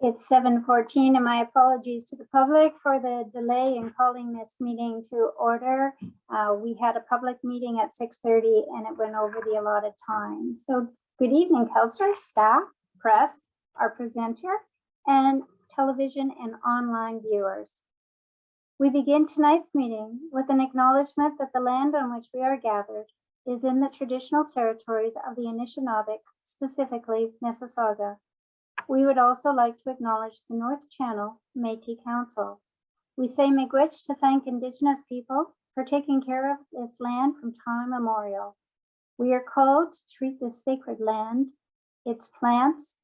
It's 7:14, and my apologies to the public for the delay in calling this meeting to order. We had a public meeting at 6:30 and it went over the allotted time. So good evening, councillors, staff, press, our presenter, and television and online viewers. We begin tonight's meeting with an acknowledgement that the land on which we are gathered is in the traditional territories of the Anishinaabe, specifically Mississauga. We would also like to acknowledge the North Channel Métis Council. We say miigwech to thank Indigenous people for taking care of this land from time immemorial. We are called to treat this sacred land, its plants,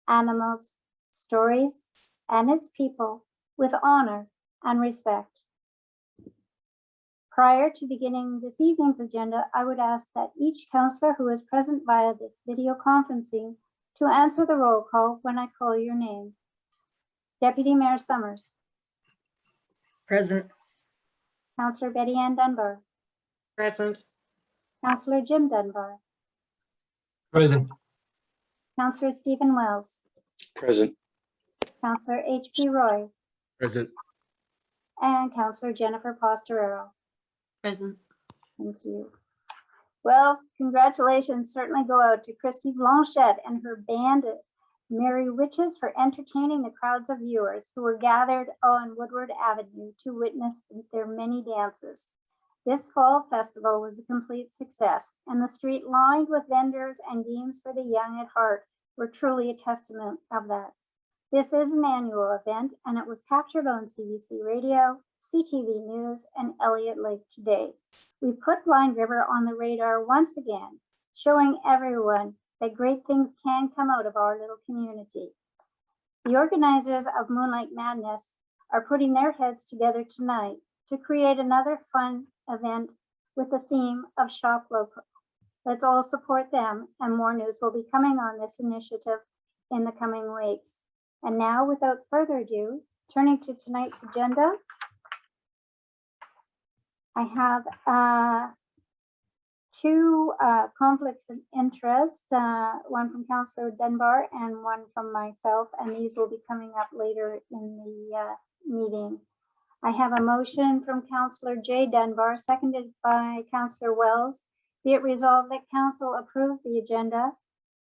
animals, stories, and its people with honor and respect. Prior to beginning this evening's agenda, I would ask that each councillor who is present via this video conferencing to answer the roll call when I call your name. Deputy Mayor Summers. Present. Councillor Betty Ann Dunbar. Present. Councillor Jim Dunbar. Present. Councillor Stephen Wells. Present. Councillor H.P. Roy. Present. And Councillor Jennifer Posterero. Present. Thank you. Well, congratulations certainly go out to Christy Blanchette and her band at Merry Witches for entertaining the crowds of viewers who were gathered on Woodward Avenue to witness their many dances. This fall festival was a complete success, and the street lined with vendors and games for the young at heart were truly a testament of that. This is an annual event, and it was captured on CBC Radio, CTV News, and Elliott Lake Today. We put Blind River on the radar once again, showing everyone that great things can come out of our little community. The organizers of Moonlight Madness are putting their heads together tonight to create another fun event with the theme of Shop Local. Let's all support them, and more news will be coming on this initiative in the coming weeks. And now, without further ado, turning to tonight's agenda, I have two conflicts of interest, one from Councillor Dunbar and one from myself, and these will be coming up later in the meeting. I have a motion from Councillor J. Dunbar, seconded by Councillor Wells. Be it resolved that Council approve the agenda,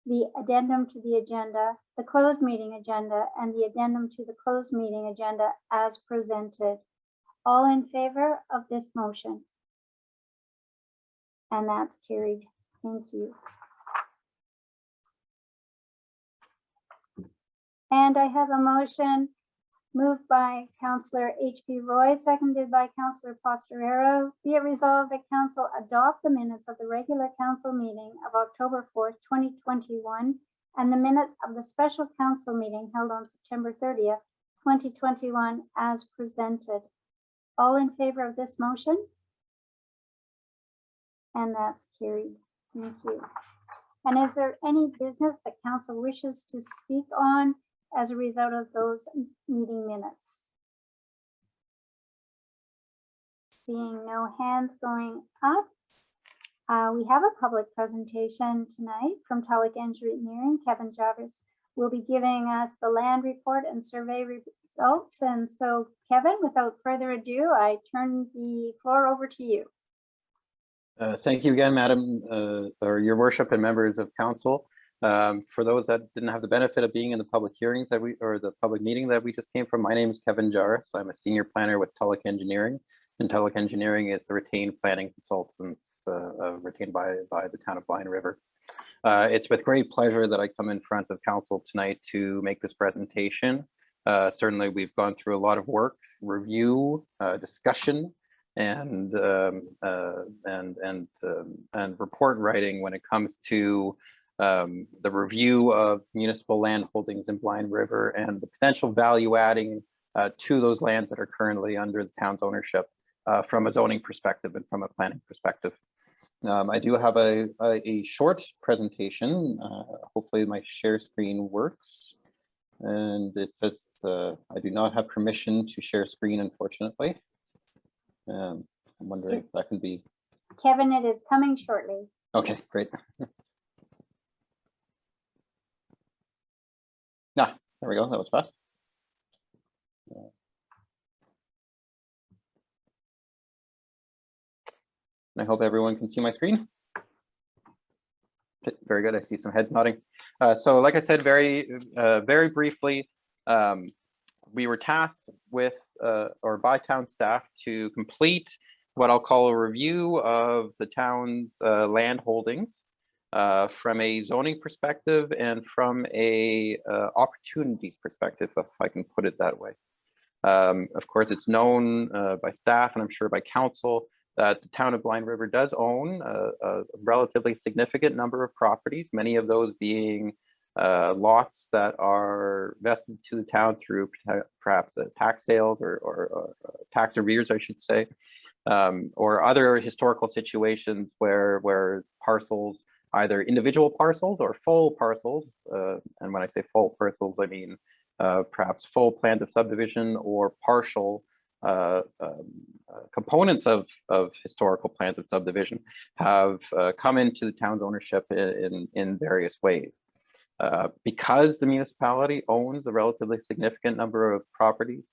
the addendum to the agenda, the closed meeting agenda, and the addendum to the closed meeting agenda as presented. All in favor of this motion? And that's carried. Thank you. And I have a motion moved by Councillor H.P. Roy, seconded by Councillor Posterero. Be it resolved that Council adopt the minutes of the regular Council meeting of October 4th, 2021, and the minutes of the special Council meeting held on September 30th, 2021 as presented. All in favor of this motion? And that's carried. Thank you. And is there any business that Council wishes to speak on as a result of those meeting minutes? Seeing no hands going up, we have a public presentation tonight from Tulloch Engineering. Kevin Jarvis will be giving us the land report and survey results. And so, Kevin, without further ado, I turn the floor over to you. Thank you again, Madam, or Your Worship and members of Council. For those that didn't have the benefit of being in the public hearings that the public meeting that we just came from, my name is Kevin Jarvis. I'm a senior planner with Tulloch Engineering, and Tulloch Engineering is the retained planning consultants retained by the town of Blind River. It's with great pleasure that I come in front of Council tonight to make this presentation. Certainly, we've gone through a lot of work, review, discussion, and report writing when it comes to the review of municipal land holdings in Blind River and the potential value adding to those lands that are currently under the town's ownership from a zoning perspective and from a planning perspective. I do have a short presentation. Hopefully my share screen works. And it says I do not have permission to share screen, unfortunately. I'm wondering if that can be, Kevin, it is coming shortly. okay, great. Yeah, there we go, that was fast. I hope everyone can see my screen. Okay, very good, I see some heads nodding. So like I said, very briefly, we were tasked with, or by town staff, to complete what I'll call a review of the town's land holdings from a zoning perspective and from a opportunities perspective, if I can put it that way. Of course, it's known by staff and I'm sure by council that the town of Blind River does own a relatively significant number of properties, many of those being lots that are vested to the town through perhaps tax sales or tax arrears, I should say, or other historical situations where parcels, either individual parcels or full parcels, and when I say full parcels, I mean perhaps full plans of subdivision or partial components of historical plans of subdivision have come into the town's ownership in various ways. Because the municipality owns a relatively significant number of properties,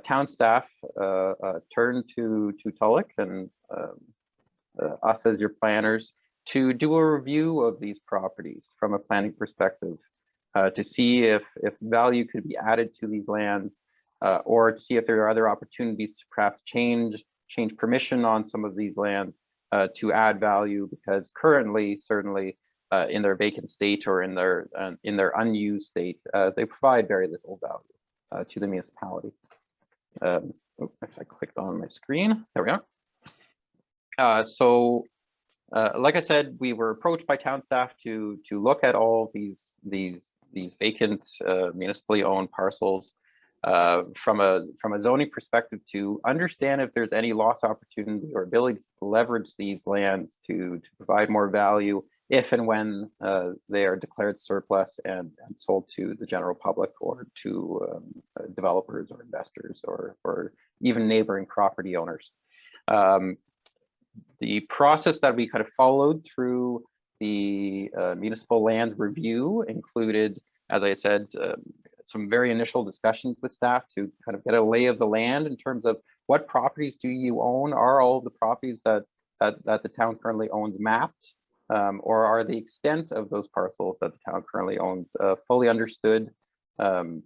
town staff turned to Tulloch and us as your planners to do a review of these properties from a planning perspective, to see if value could be added to these lands, or to see if there are other opportunities to perhaps change permission on some of these lands to add value, because currently, certainly in their vacant state or in their unused state, they provide very little value to the municipality. Actually, I clicked on my screen. There we are. So, like I said, we were approached by town staff to look at all these vacant municipally owned parcels from a zoning perspective, to understand if there's any loss opportunity or ability to leverage these lands to provide more value if and when they are declared surplus and sold to the general public or to developers or investors or even neighboring property owners. The process that we kind of followed through the municipal land review included, as I said, some very initial discussions with staff to kind of get a lay of the land in terms of what properties do you own? Are all of the properties that the town currently owns mapped? Or are the extent of those parcels that the town currently owns fully understood from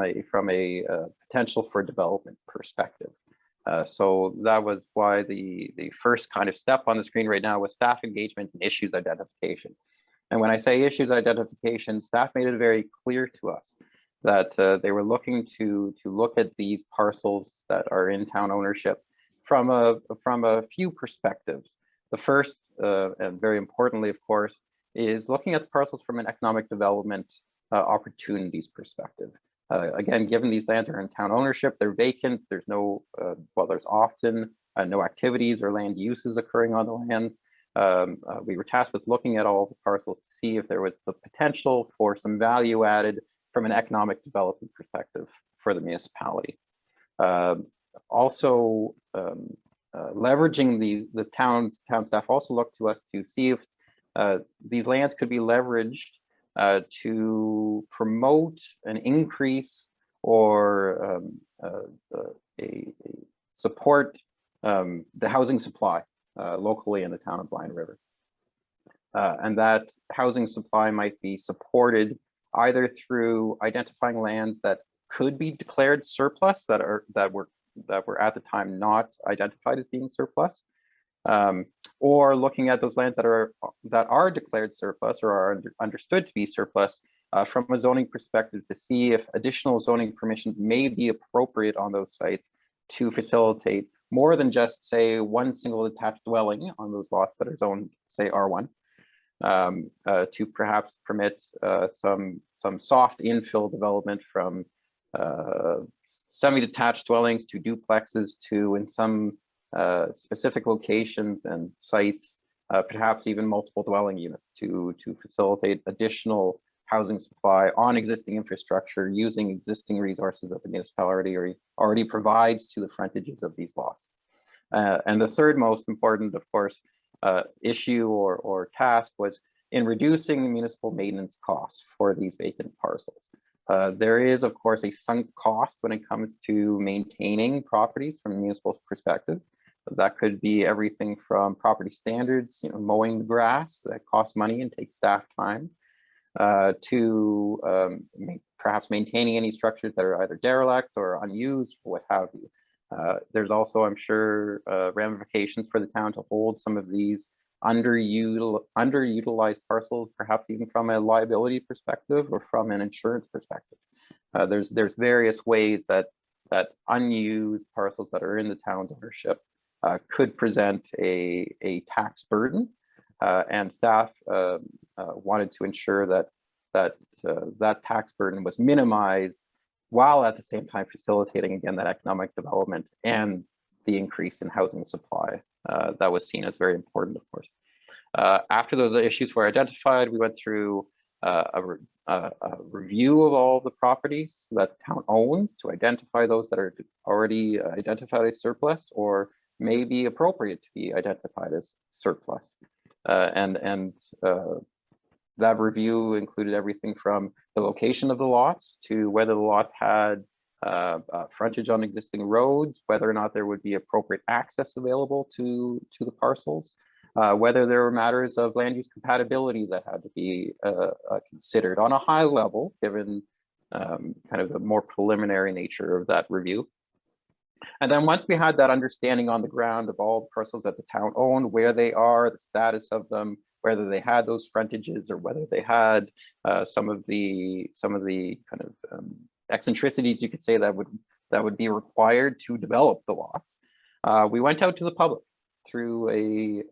a potential for development perspective? So that was why the first kind of step on the screen right now was staff engagement and issues identification. And when I say issues identification, staff made it very clear to us that they were looking to look at these parcels that are in town ownership from a few perspectives. The first, and very importantly, of course, is looking at the parcels from an economic development opportunities perspective. Again, given these lands are in town ownership, they're vacant, there's no, well, there's often no activities or land uses occurring on the lands. We were tasked with looking at all the parcels to see if there was the potential for some value added from an economic development perspective for the municipality. Also, leveraging the town staff also looked to us to see if these lands could be leveraged to promote an increase or support the housing supply locally in the town of Blind River. And that housing supply might be supported either through identifying lands that could be declared surplus that were at the time not identified as being surplus, or looking at those lands that are declared surplus or are understood to be surplus from a zoning perspective, to see if additional zoning permissions may be appropriate on those sites to facilitate more than just, say, one single detached dwelling on those lots that are zoned, say, R1, to perhaps permit some soft infill development from semi-detached dwellings to duplexes to, in some specific locations and sites, perhaps even multiple dwelling units to facilitate additional housing supply on existing infrastructure using existing resources that the municipality already provides to the frontages of these lots. And the third most important, of course, issue or task was in reducing municipal maintenance costs for these vacant parcels. There is, of course, a sunk cost when it comes to maintaining properties from a municipal perspective. That could be everything from property standards, mowing the grass that costs money and takes staff time, to perhaps maintaining any structures that are either derelict or unused or what have you. There's also, I'm sure, ramifications for the town to hold some of these underutilized parcels, perhaps even from a liability perspective or from an insurance perspective. There's various ways that unused parcels that are in the town's ownership could present a tax burden, and staff wanted to ensure that tax burden was minimized, while at the same time facilitating, again, that economic development and the increase in housing supply. That was seen as very important, of course. After those issues were identified, we went through a review of all the properties that the town owns to identify those that are already identified as surplus or may be appropriate to be identified as surplus. That review included everything from the location of the lots to whether the lots had frontage on existing roads, whether or not there would be appropriate access available to the parcels, whether there were matters of land use compatibility that had to be considered on a high level, given kind of the more preliminary nature of that review. And then once we had that understanding on the ground of all the parcels that the town owned, where they are, the status of them, whether they had those frontages or whether they had some of the kind of eccentricities, you could say, that would be required to develop the lots, we went out to the public through a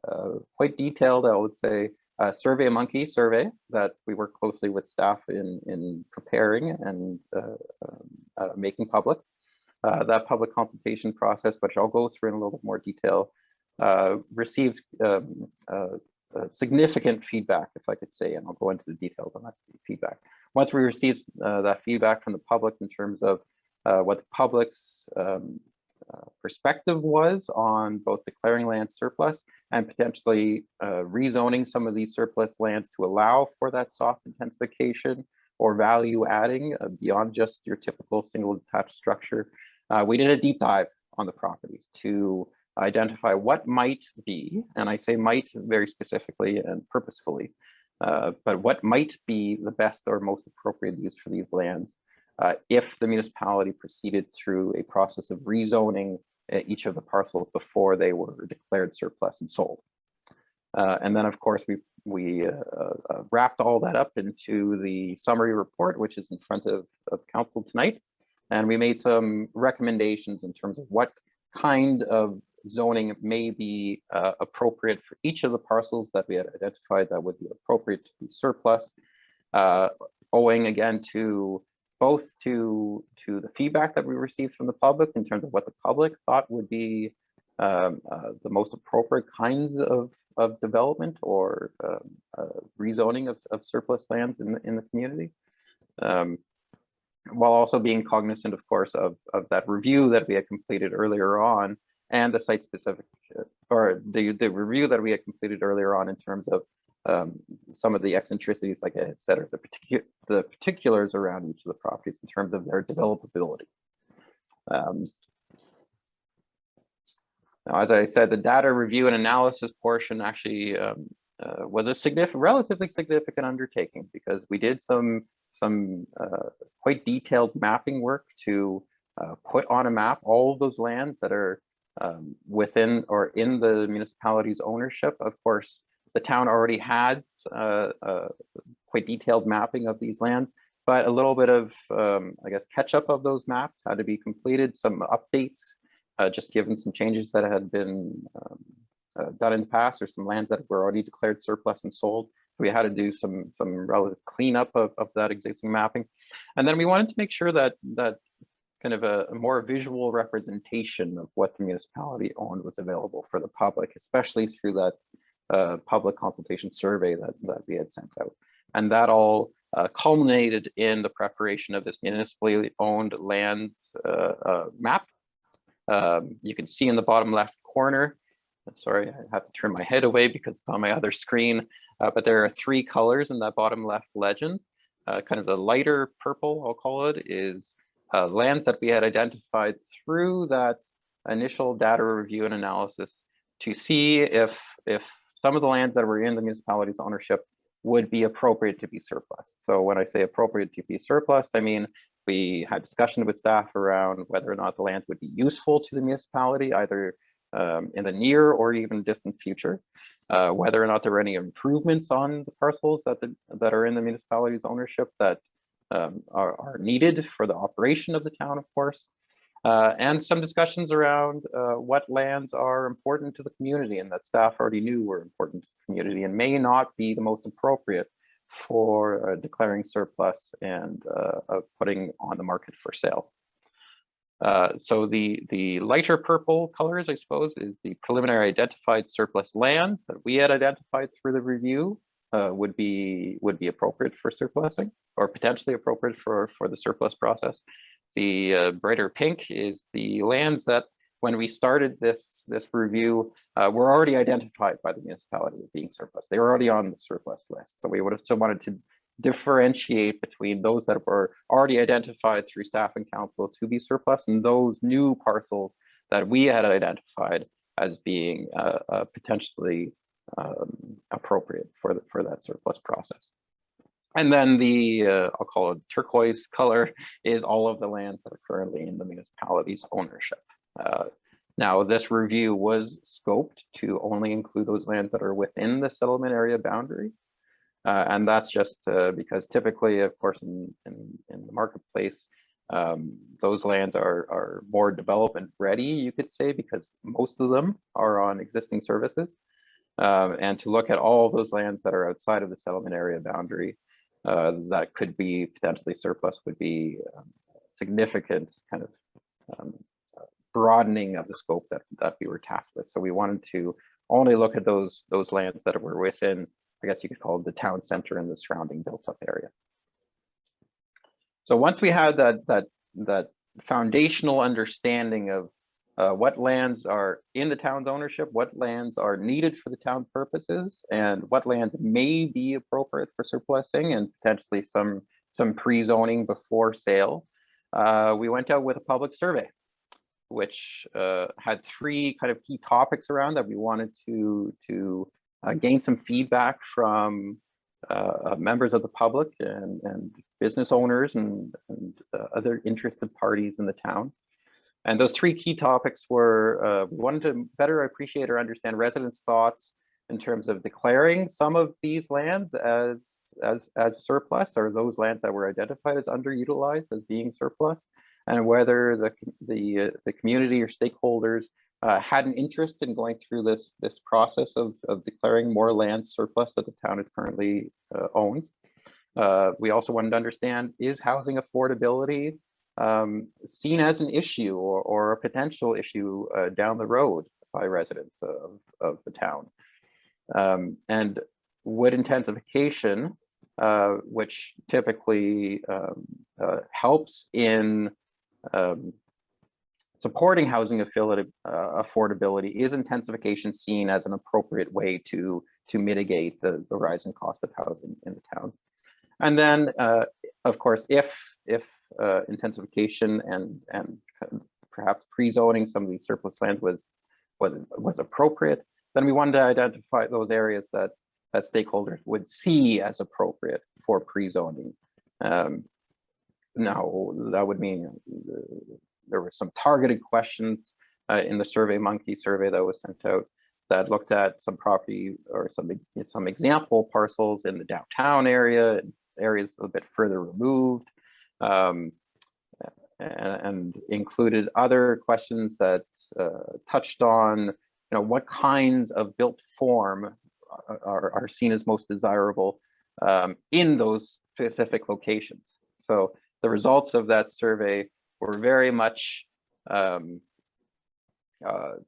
quite detailed, I would say, SurveyMonkey survey that we work closely with staff in preparing and making public. That public consultation process, which I'll go through in a little bit more detail, received significant feedback, if I could say, and I'll go into the details on that feedback. Once we received that feedback from the public in terms of what the public's perspective was on both declaring land surplus and potentially rezoning some of these surplus lands to allow for that soft intensification or value adding beyond just your typical single detached structure, we did a deep dive on the properties to identify what might be, and I say might very specifically and purposefully, but what might be the best or most appropriate use for these lands if the municipality proceeded through a process of rezoning each of the parcels before they were declared surplus and sold. And then, of course, we wrapped all that up into the summary report, which is in front of council tonight. And we made some recommendations in terms of what kind of zoning may be appropriate for each of the parcels that we had identified that would be appropriate to be surplus, owing again to both to the feedback that we received from the public in terms of what the public thought would be the most appropriate kinds of development or rezoning of surplus lands in the community, while also being cognizant, of course, of that review that we had completed earlier on and the site specific, or the review that we had completed earlier on in terms of some of the eccentricities, like I had said, or the particulars around each of the properties in terms of their developability. Now, as I said, the data review and analysis portion actually was a relatively significant undertaking, because we did some quite detailed mapping work to put on a map all of those lands that are within or in the municipality's ownership. Of course, the town already had quite detailed mapping of these lands, but a little bit of, I guess, catch up of those maps had to be completed, some updates, just given some changes that had been done in the past, or some lands that were already declared surplus and sold. So we had to do some relative cleanup of that existing mapping. And then we wanted to make sure that kind of a more visual representation of what the municipality owned was available for the public, especially through that public consultation survey that we had sent out. And that all culminated in the preparation of this municipally owned lands map. You can see in the bottom left corner. Sorry, I have to turn my head away because it's on my other screen. But there are 3 colors in that bottom left legend. Kind of the lighter purple, I'll call it, is lands that we had identified through that initial data review and analysis to see if some of the lands that were in the municipality's ownership would be appropriate to be surplus. So when I say appropriate to be surplus, I mean we had discussion with staff around whether or not the lands would be useful to the municipality, either in the near or even distant future, whether or not there were any improvements on the parcels that are in the municipality's ownership that are needed for the operation of the town, of course, and some discussions around what lands are important to the community and that staff already knew were important to the community and may not be the most appropriate for declaring surplus and putting on the market for sale. So the lighter purple colors, I suppose, is the preliminary identified surplus lands that we had identified through the review would be appropriate for surplusing or potentially appropriate for the surplus process. The brighter pink is the lands that when we started this review were already identified by the municipality as being surplus. They were already on the surplus list. So we would have still wanted to differentiate between those that were already identified through staff and council to be surplus and those new parcels that we had identified as being potentially appropriate for that surplus process. And then the, I'll call it turquoise color, is all of the lands that are currently in the municipality's ownership. Now, this review was scoped to only include those lands that are within the settlement area boundary. And that's just because typically, of course, in the marketplace, those lands are more development ready, you could say, because most of them are on existing services. And to look at all those lands that are outside of the settlement area boundary that could be potentially surplus would be significant kind of broadening of the scope that we were tasked with. So we wanted to only look at those lands that were within, I guess you could call it the town center and the surrounding built-up area. So once we had that foundational understanding of what lands are in the town's ownership, what lands are needed for the town purposes, and what lands may be appropriate for surplusing and potentially some pre-zoning before sale, we went out with a public survey, which had 3 kind of key topics around that we wanted to gain some feedback from members of the public and business owners and other interested parties in the town. And those 3 key topics were, we wanted to better appreciate or understand residents' thoughts in terms of declaring some of these lands as surplus, or those lands that were identified as underutilized as being surplus, and whether the community or stakeholders had an interest in going through this process of declaring more land surplus that the town is currently owns. We also wanted to understand, is housing affordability seen as an issue or a potential issue down the road by residents of the town? And would intensification, which typically helps in supporting housing affordability, is intensification seen as an appropriate way to mitigate the rising cost of housing in the town? And then, of course, if intensification and perhaps pre-zoning some of these surplus land was appropriate, then we wanted to identify those areas that stakeholders would see as appropriate for pre-zoning. Now, that would mean there were some targeted questions in the SurveyMonkey survey that was sent out that looked at some property or some example parcels in the downtown area, areas a bit further removed, and included other questions that touched on, what kinds of built form are seen as most desirable in those specific locations. So the results of that survey were very much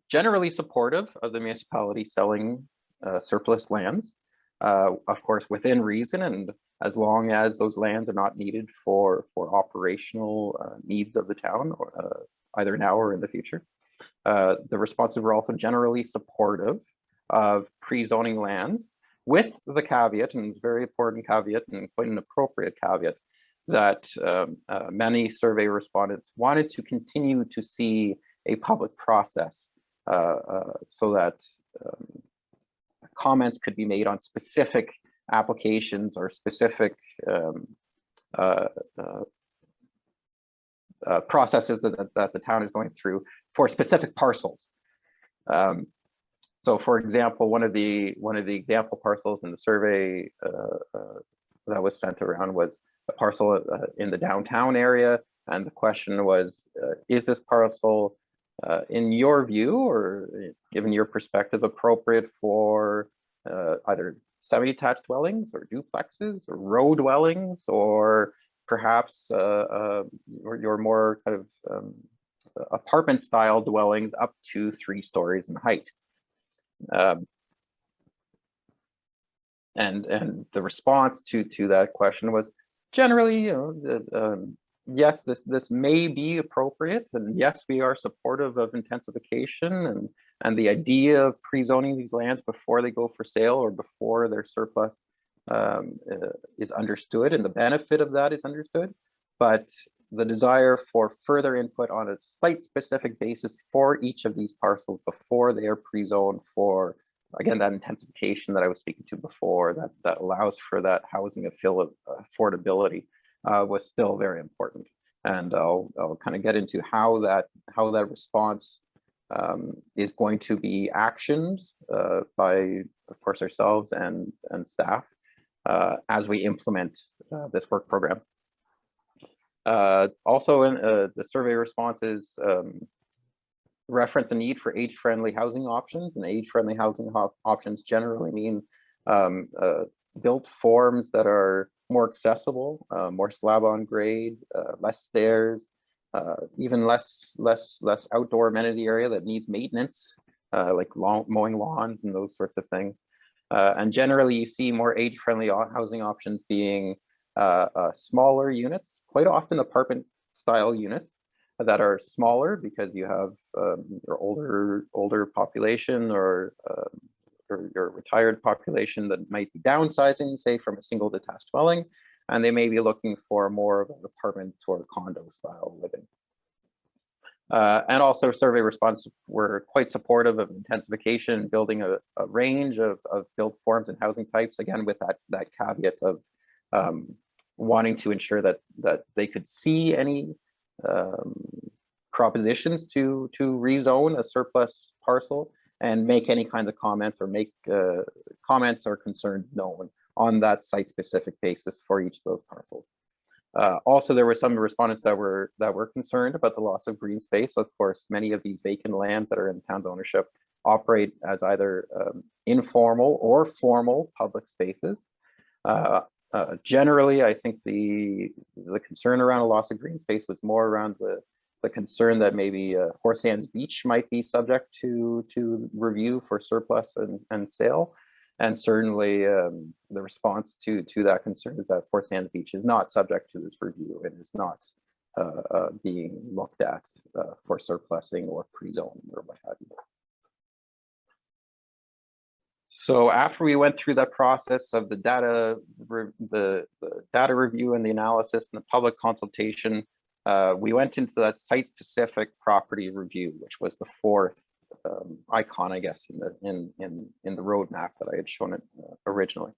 generally supportive of the municipality selling surplus lands, of course, within reason, and as long as those lands are not needed for operational needs of the town, or either now or in the future. The responses were also generally supportive of pre-zoning lands, with the caveat, and it's a very important caveat and quite an appropriate caveat, that many survey respondents wanted to continue to see a public process so that comments could be made on specific applications or specific processes that the town is going through for specific parcels. So, for example, one of the example parcels in the survey that was sent around was a parcel in the downtown area, and the question was, is this parcel, in your view or given your perspective, appropriate for either semi-detached dwellings or duplexes or row dwellings, or perhaps your more kind of apartment style dwellings up to 3 stories in height. And the response to that question was generally, yes, this may be appropriate, and yes, we are supportive of intensification and the idea of pre-zoning these lands before they go for sale or before their surplus is understood, and the benefit of that is understood. But the desire for further input on a site-specific basis for each of these parcels before they are pre-zoned for, again, that intensification that I was speaking to before, that allows for that housing affordability, was still very important. And I'll kind of get into how that response is going to be actioned by, of course, ourselves and staff as we implement this work program. Also, in the survey responses reference a need for age-friendly housing options, and age-friendly housing options generally mean built forms that are more accessible, more slab on grade, less stairs, even less outdoor amenity area that needs maintenance, like mowing lawns and those sorts of things. And generally, you see more age-friendly housing options being smaller units, quite often apartment-style units that are smaller because you have your older population or your retired population that might be downsizing, say, from a single detached dwelling, and they may be looking for more of an apartment or condo style living. And also, survey responses were quite supportive of intensification, building a range of built forms and housing types, again, with that caveat of wanting to ensure that they could see any propositions to rezone a surplus parcel and make any kind of comments or make comments or concerns known on that site-specific basis for each of those parcels. Also, there were some respondents that were concerned about the loss of green space. Of course, many of these vacant lands that are in town's ownership operate as either informal or formal public spaces. Generally, I think the concern around a loss of green space was more around the concern that maybe Four Sands Beach might be subject to review for surplus and sale. And certainly the response to that concern is that Four Sands Beach is not subject to this review and is not being looked at for surplusing or pre-zoning or what have you. So after we went through that process of the data review and the analysis and the public consultation, we went into that site-specific property review, which was the 4th icon, I guess, in the roadmap that I had shown it originally.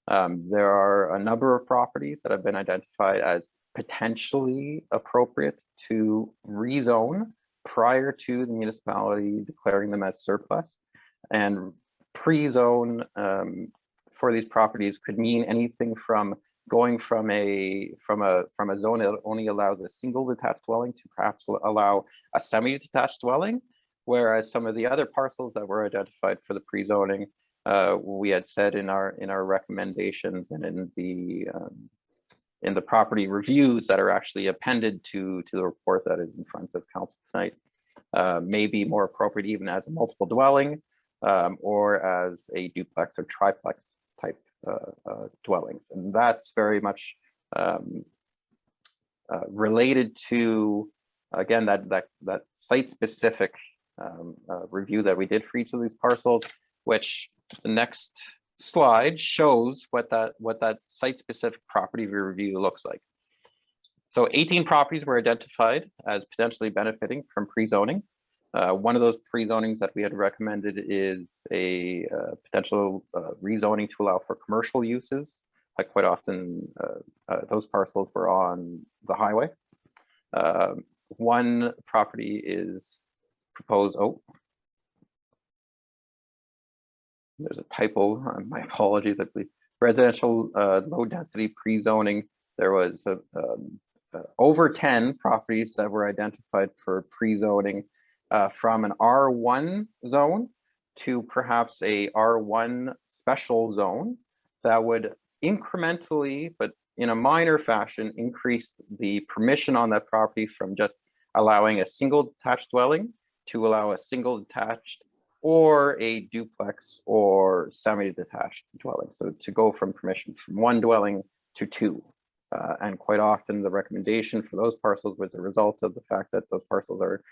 There are a number of properties that have been identified as potentially appropriate to rezone prior to the municipality declaring them as surplus. And pre-zone for these properties could mean anything from going from a zone that only allows a single detached dwelling to perhaps allow a semi-detached dwelling, whereas some of the other parcels that were identified for the pre-zoning, we had said in our recommendations and in the property reviews that are actually appended to the report that is in front of council tonight, may be more appropriate even as a multiple dwelling or as a duplex or triplex type dwellings. And that's very much related to, again, that site-specific review that we did for each of these parcels, which the next slide shows what that site-specific property review looks like. So 18 properties were identified as potentially benefiting from pre-zoning. One of those pre-zonings that we had recommended is a potential rezoning to allow for commercial uses. Quite often, those parcels were on the highway. One property is proposed. Oh, there's a typo. My apologies. I believe residential low density pre-zoning. There was over 10 properties that were identified for pre-zoning from an R1 zone to perhaps a R1 special zone that would incrementally, but in a minor fashion, increase the permission on that property from just allowing a single detached dwelling to allow a single detached or a duplex or semi-detached dwelling. So to go from permission from one dwelling to two. And quite often the recommendation for those parcels was a result of the fact that those parcels are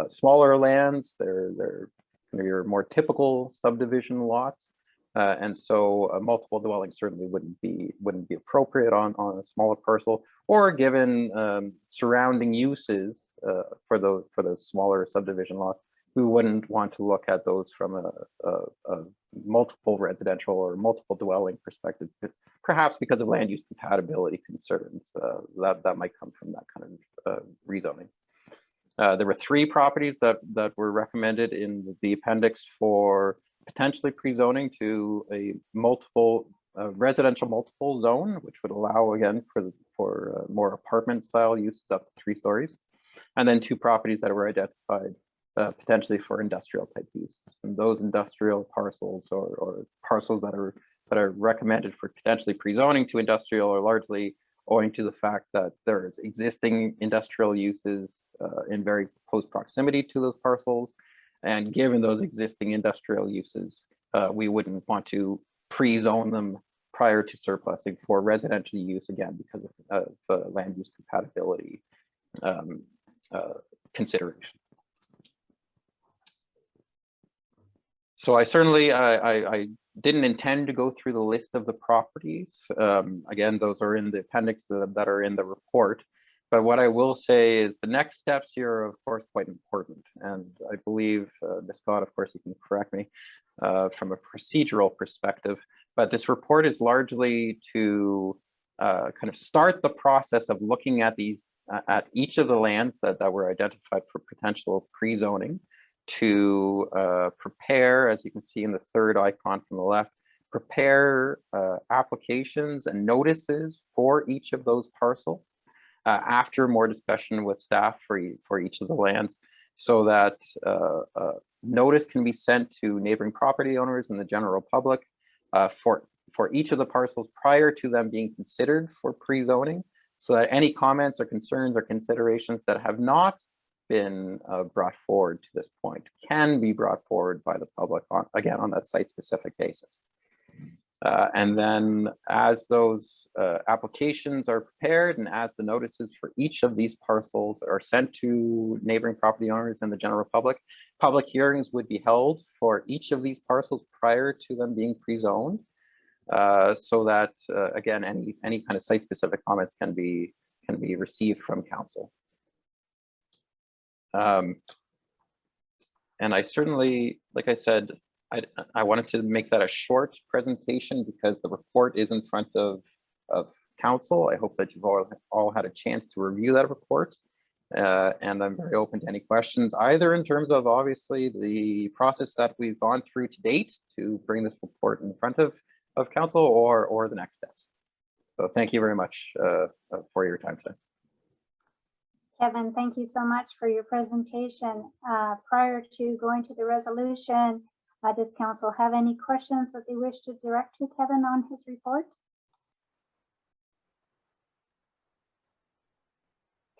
smaller lands. They're your more typical subdivision lots. And so multiple dwellings certainly wouldn't be appropriate on a smaller parcel, or given surrounding uses for those smaller subdivision lots. We wouldn't want to look at those from a multiple residential or multiple dwelling perspective, perhaps because of land use compatibility concerns that might come from that kind of rezoning. There were 3 properties that were recommended in the appendix for potentially pre-zoning to a residential multiple zone, which would allow again for more apartment style uses up to 3 stories, and then 2 properties that were identified potentially for industrial type uses. And those industrial parcels or parcels that are recommended for potentially pre-zoning to industrial are largely owing to the fact that there's existing industrial uses in very close proximity to those parcels. And given those existing industrial uses, we wouldn't want to pre-zone them prior to surplusing for residential use, again, because of land use compatibility consideration. So I certainly, I didn't intend to go through the list of the properties. Again, those are in the appendix that are in the report. But what I will say is the next steps here are, of course, quite important. And I believe, Ms. Scott, of course, you can correct me from a procedural perspective, but this report is largely to kind of start the process of looking at at each of the lands that were identified for potential pre-zoning, to prepare, as you can see in the 3rd icon from the left, prepare applications and notices for each of those parcels after more discussion with staff for each of the lands, so that notice can be sent to neighboring property owners and the general public for each of the parcels prior to them being considered for pre-zoning, so that any comments or concerns or considerations that have not been brought forward to this point can be brought forward by the public on that site-specific basis. And then as those applications are prepared and as the notices for each of these parcels are sent to neighboring property owners and the general public, public hearings would be held for each of these parcels prior to them being pre-zoned, so that again, any kind of site-specific comments can be received from council. And I certainly, like I said, I wanted to make that a short presentation because the report is in front of council. I hope that you've all had a chance to review that report. And I'm very open to any questions, either in terms of obviously the process that we've gone through to date to bring this report in front of council, or the next steps. So thank you very much for your time today. Kevin, thank you so much for your presentation. Prior to going to the resolution, does council have any questions that they wish to direct to Kevin on his report?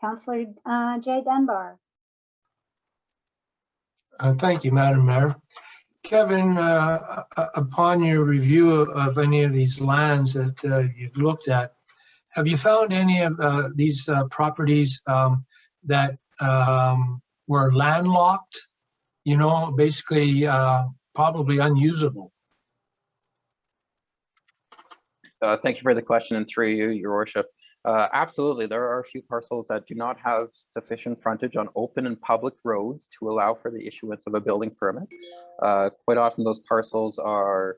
Councillor Jay Dunbar. Thank you, Madam Mayor. Kevin, upon your review of any of these lands that you've looked at, have you found any of these properties that were landlocked you know, basically probably unusable. Thank you for the question, and through you, Your Worship. Absolutely, there are a few parcels that do not have sufficient frontage on open and public roads to allow for the issuance of a building permit. Quite often those parcels are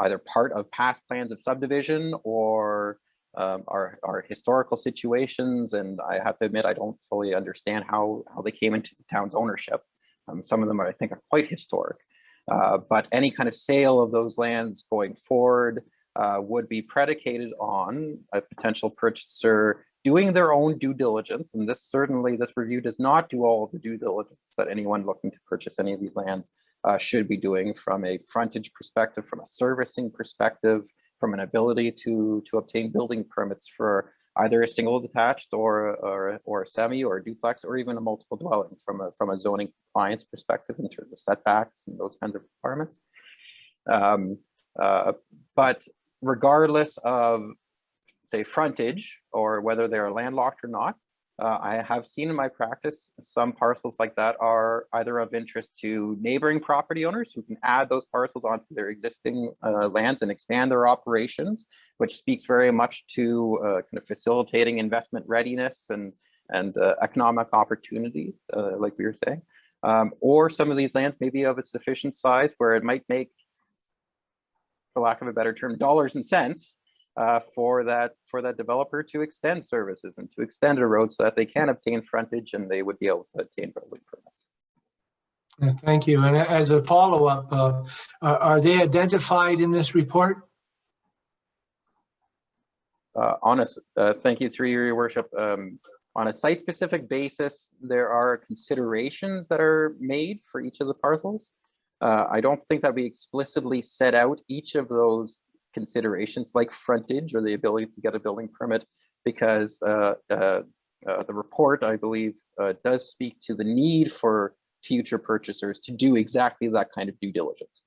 either part of past plans of subdivision or are historical situations, and I have to admit I don't fully understand how they came into the town's ownership. Some of them I think are quite historic, but any kind of sale of those lands going forward would be predicated on a potential purchaser doing their own due diligence, and this review does not do all of the due diligence that anyone looking to purchase any of these lands should be doing from a frontage perspective, from a servicing perspective, from an ability to obtain building permits for either a single detached or a semi or a duplex or even a multiple dwelling from a zoning compliance perspective in terms of setbacks and those kinds of requirements. But regardless of, say, frontage or whether they're landlocked or not, I have seen in my practice some parcels like that are either of interest to neighboring property owners who can add those parcels onto their existing lands and expand their operations, which speaks very much to kind of facilitating investment readiness and economic opportunities, like we were saying. Or some of these lands may be of a sufficient size where it might make, for lack of a better term, dollars and cents for that developer to extend services and to extend a road so that they can obtain frontage and they would be able to obtain building permits. Thank you. And as a follow-up, are they identified in this report? Thank you, through your worship. On a site-specific basis, there are considerations that are made for each of the parcels. I don't think that we explicitly set out each of those considerations like frontage or the ability to get a building permit, because the report, I believe, does speak to the need for future purchasers to do exactly that kind of due diligence.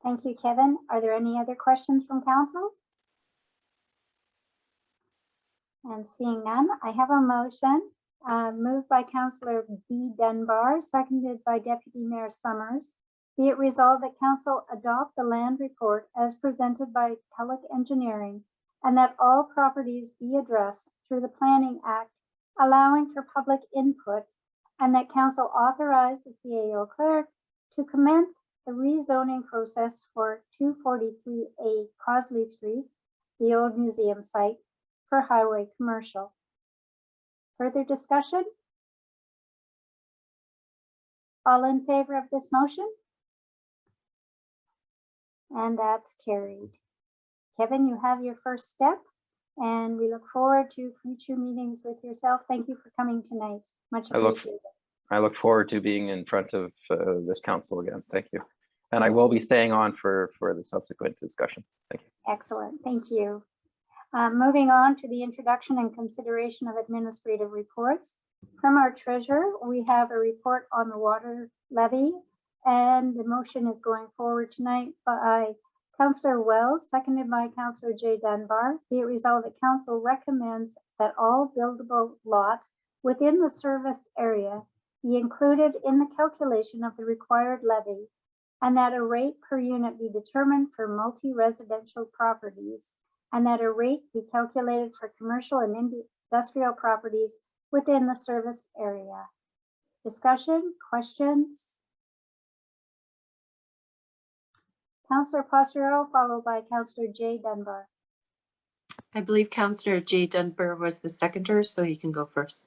Thank you, Kevin. Are there any other questions from council? And seeing none, I have a motion moved by Councillor B. Dunbar, seconded by Deputy Mayor Summers. Be it resolved that council adopt the land report as presented by Pellick Engineering, and that all properties be addressed through the Planning Act, allowing for public input, and that council authorize the CAO clerk to commence the rezoning process for 243A Cosley Street, the old museum site, for highway commercial. Further discussion? All in favor of this motion? And that's carried. Kevin, you have your first step, and we look forward to future meetings with yourself. Thank you for coming tonight. Much appreciated. I look forward to being in front of this council again. Thank you. And I will be staying on for the subsequent discussion. Thank you. Excellent. Thank you. Moving on to the introduction and consideration of administrative reports. From our treasurer, we have a report on the water levy, and the motion is going forward tonight by Councillor Wells, seconded by Councillor J. Dunbar. Be it resolved that council recommends that all buildable lots within the serviced area be included in the calculation of the required levy, and that a rate per unit be determined for multi-residential properties, and that a rate be calculated for commercial and industrial properties within the serviced area. Discussion, questions? Councillor Posterero, followed by Councillor J. Dunbar. I believe Councillor J. Dunbar was the seconder, so he can go first.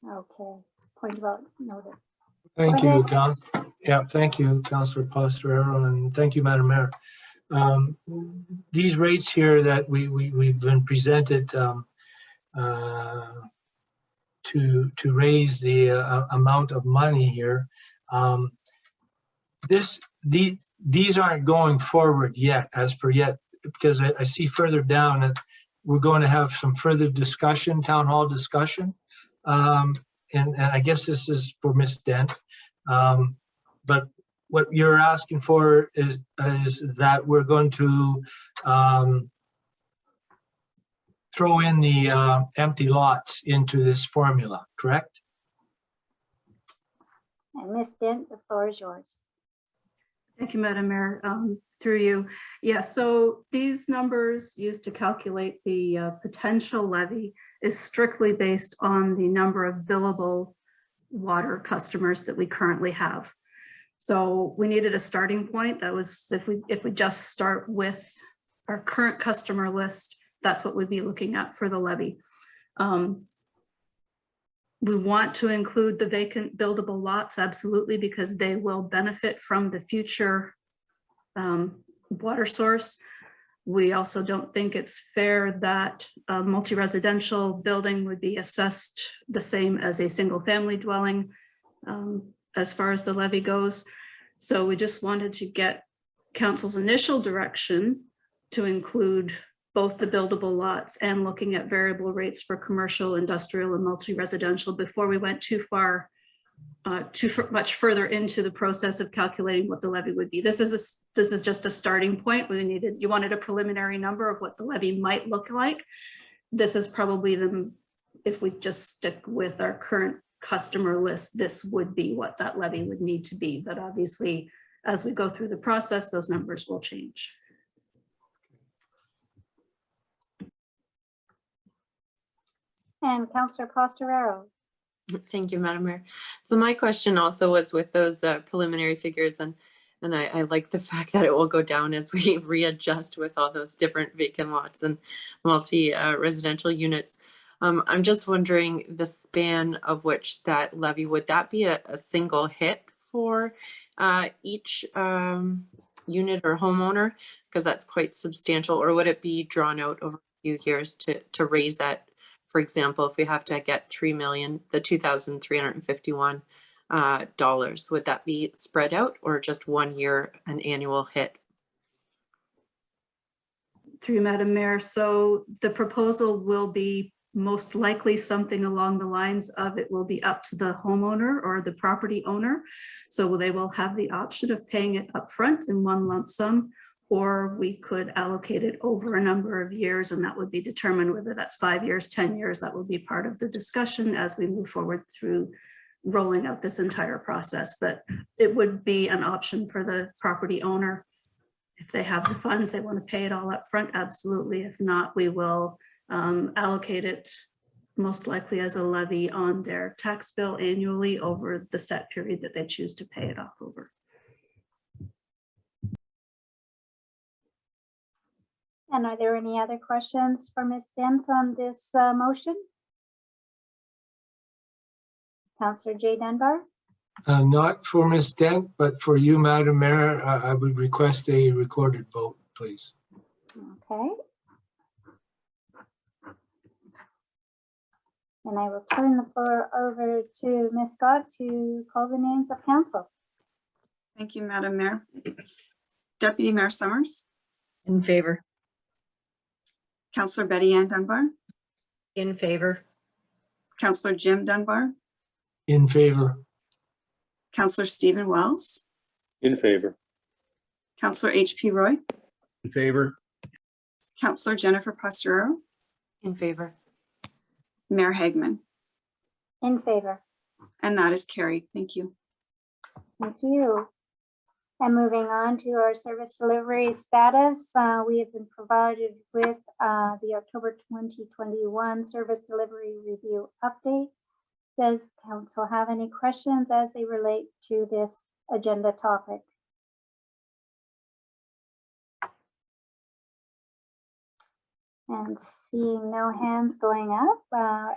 Okay, point about notice. Thank Go you, ahead. thank you, Councillor Posterero, and thank you, Madam Mayor. These rates here that we've been presented to raise the amount of money here, these aren't going forward yet, because I see further down that we're going to have some further discussion, town hall discussion, and I guess this is for Ms. Dent, but what you're asking for is that we're going to, throw in the empty lots into this formula, correct? And Ms. Dent, the floor is yours. Thank you, Madam Mayor. Through you. Yeah, so these numbers used to calculate the potential levy is strictly based on the number of billable water customers that we currently have. So we needed a starting point. That was if we just start with our current customer list, that's what we'd be looking at for the levy. We want to include the vacant buildable lots, absolutely, because they will benefit from the future water source. We also don't think it's fair that a multi-residential building would be assessed the same as a single family dwelling as far as the levy goes. So we just wanted to get council's initial direction to include both the buildable lots and looking at variable rates for commercial, industrial, and multi-residential before we went too much further into the process of calculating what the levy would be. This is just a starting point. You wanted a preliminary number of what the levy might look like. This is probably if we just stick with our current customer list, this would be what that levy would need to be. But obviously, as we go through the process, those numbers will change. And Councillor Pastorero. Thank you, Madam Mayor. So my question also was with those preliminary figures, and I like the fact that it will go down as we readjust with all those different vacant lots and multi-residential units. I'm just wondering the span of which that levy, would that be a single hit for each unit or homeowner? Because that's quite substantial, or would it be drawn out over a few years to raise that? For example, if we have to get $2,351 dollars, would that be spread out or just 1 year, an annual hit? Through you, Madam Mayor. So the proposal will be most likely something along the lines of it will be up to the homeowner or the property owner. So they will have the option of paying it upfront in one lump sum, or we could allocate it over a number of years, and that would be determined whether that's 5 years, 10 years. That will be part of the discussion as we move forward through rolling out this entire process. But it would be an option for the property owner. If they have the funds, they want to pay it all up front, absolutely. If not, we will allocate it most likely as a levy on their tax bill annually over the set period that they choose to pay it off over. And are there any other questions for Ms. Dent on this motion? Councillor Jay Dunbar. Not for Ms. Dent, but for you, Madam Mayor, I would request a recorded vote, please. Okay. And I will turn the floor over to Ms. Scott to call the names of council. Thank you, Madam Mayor. Deputy Mayor Summers, In favor. Councillor Betty Ann Dunbar, In favor. Councillor Jim Dunbar, In favor. Councillor Stephen Wells, In favor. Councillor HP Roy, In favor. Councillor Jennifer Pastorero, In favor. Mayor Hagman, In favor. and that is carried. Thank you. Thank you. And moving on to our service delivery status, we have been provided with the October 2021 service delivery review update. Does council have any questions as they relate to this agenda topic? And seeing no hands going up,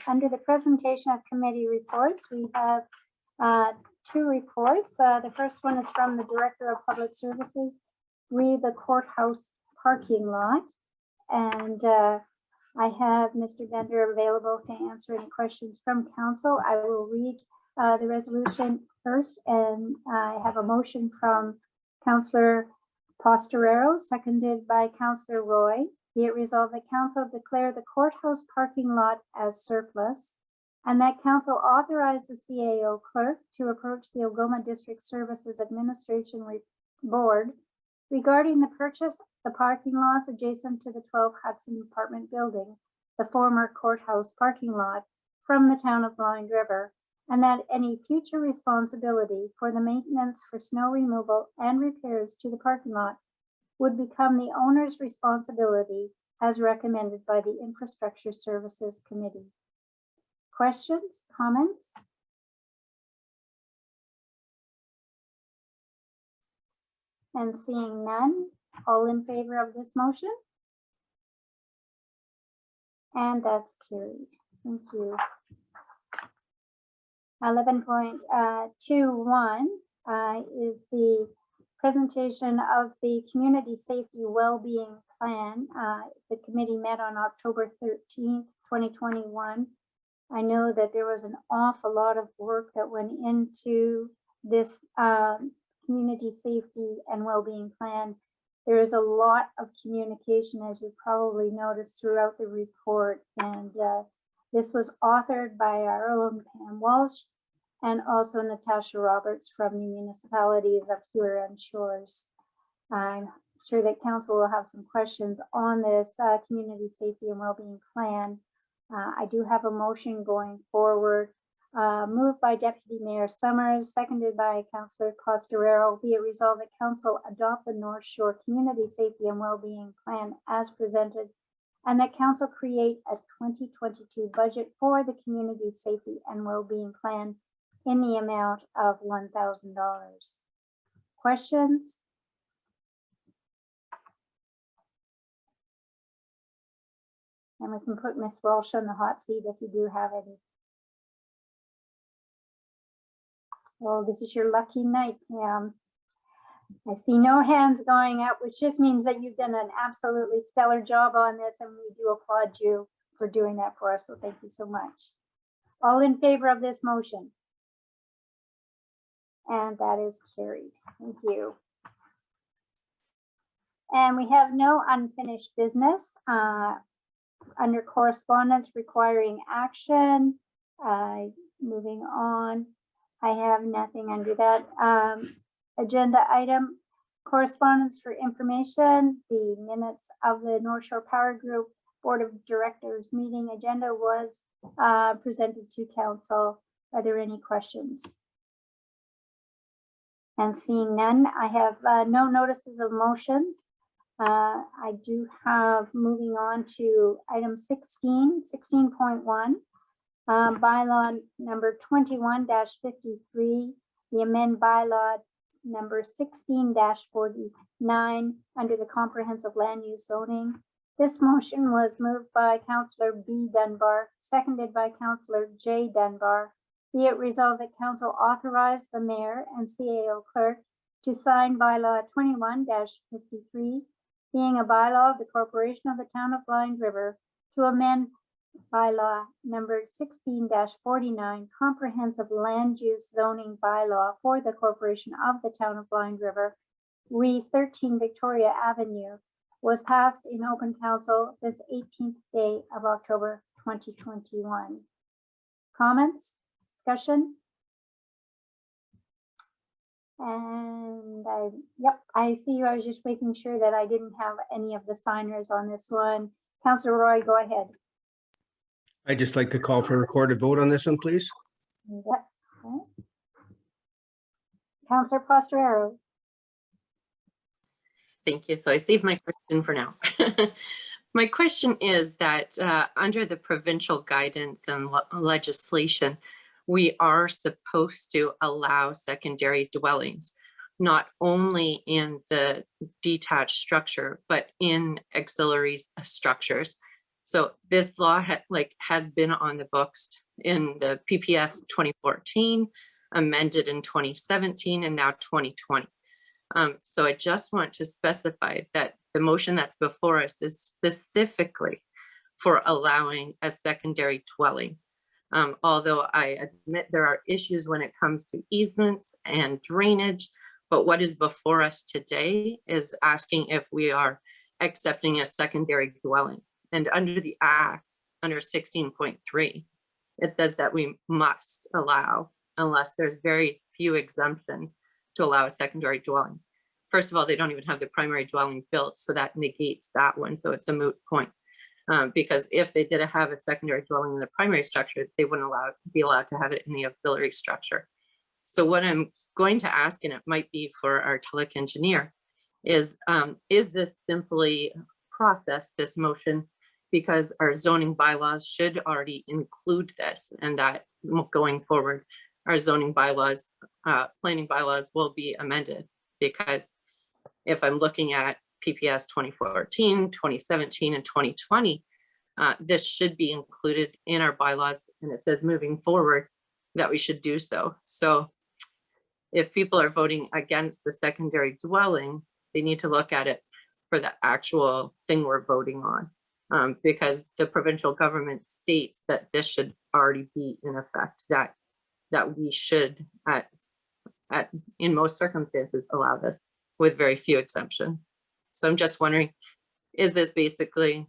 under the presentation of committee reports, we have two reports. The first one is from the Director of Public Services, the courthouse parking lot. And I have Mr. Bender available to answer any questions from council. I will read the resolution first, and I have a motion from Councillor Pastorero, seconded by Councillor Roy. Be it resolved that council declare the courthouse parking lot as surplus, and that council authorize the CAO clerk to approach the Algoma District Services Administration Board regarding the purchase of the parking lots adjacent to the 12 Hudson Apartment building the former courthouse parking lot from the town of Blind River, and that any future responsibility for the maintenance for snow removal and repairs to the parking lot would become the owner's responsibility as recommended by the Infrastructure Services Committee. Questions, comments? And seeing none, all in favor of this motion? And that's carried. Thank you. 11.21 is the presentation of the Community Safety Wellbeing Plan. The committee met on October 13th, 2021. I know that there was an awful lot of work that went into this Community Safety and Wellbeing Plan. There is a lot of communication, as you probably noticed throughout the report, and this was authored by our own Pam Walsh and also Natasha Roberts from the municipalities of Huron Shores. I'm sure that council will have some questions on this Community Safety and Wellbeing Plan. I do have a motion going forward, moved by Deputy Mayor Summers, seconded by Councillor Costarero. Be it resolved that council adopt the North Shore Community Safety and Wellbeing Plan as presented, and that council create a 2022 budget for the Community Safety and Wellbeing Plan in the amount of $1,000. Questions? And we can put Ms. Walsh on the hot seat if you do have any. Well, this is your lucky night, Pam. I see no hands going up, which just means that you've done an absolutely stellar job on this, and we do applaud you for doing that for us. So thank you so much. All in favor of this motion? And that is carried. Thank you. And we have no unfinished business under correspondence requiring action. Moving on, I have nothing under that. Agenda item, correspondence for information. The minutes of the North Shore Power Group Board of Directors meeting agenda was presented to council. Are there any questions? And seeing none, I have no notices of motions. I do have, moving on to item 16.1, bylaw number 21-53, the amend bylaw number 16-49 under the comprehensive land use zoning. This motion was moved by Councillor B. Dunbar, seconded by Councillor J. Dunbar. Be it resolved that council authorize the mayor and CAO clerk to sign bylaw 21-53, being a bylaw of the corporation of the town of Blind River, to amend bylaw number 16-49, comprehensive land use zoning bylaw for the corporation of the town of Blind River, re 13 Victoria Avenue, was passed in open council this 18th day of October 2021. Comments? Discussion? And I see you. I was just making sure that I didn't have any of the signers on this one. Councillor Roy, go ahead. I'd just like to call for a recorded vote on this one, please. Yep. Okay. Councillor Costarero. Thank you. So I saved my question for now. My question is that under the provincial guidance and legislation, we are supposed to allow secondary dwellings, not only in the detached structure, but in auxiliary structures. So this law has been on the books in the PPS 2014, amended in 2017, and now 2020. So I just want to specify that the motion that's before us is specifically for allowing a secondary dwelling. Although I admit there are issues when it comes to easements and drainage, but what is before us today is asking if we are accepting a secondary dwelling. And under the Act, under 16.3, it says that we must allow, unless there's very few exemptions, to allow a secondary dwelling. First of all, they don't even have the primary dwelling built, so that negates that one, so it's a moot point. Because if they did have a secondary dwelling in the primary structure, they wouldn't be allowed to have it in the auxiliary structure. So what I'm going to ask, and it might be for our tele engineer, is this simply process, this motion, because our zoning bylaws should already include this, and that going forward, our zoning bylaws, planning bylaws will be amended. Because if I'm looking at PPS 2014, 2017, and 2020, this should be included in our bylaws, and it says moving forward that we should do so. So if people are voting against the secondary dwelling, they need to look at it for the actual thing we're voting on, because the provincial government states that this should already be in effect, that we should in most circumstances allow this with very few exemptions. So I'm just wondering, is this basically,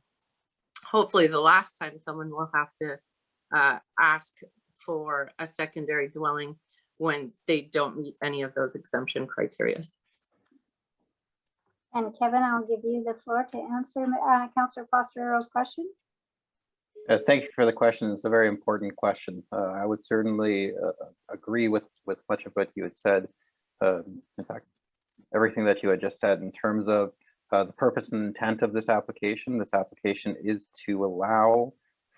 hopefully the last time someone will have to ask for a secondary dwelling when they don't meet any of those exemption criteria? And Kevin, I'll give you the floor to answer Councillor Fostero's question. Thank you for the question. It's a very important question. I would certainly agree with much of what you had said. In fact, everything that you had just said in terms of the purpose and intent of this application. This application is to allow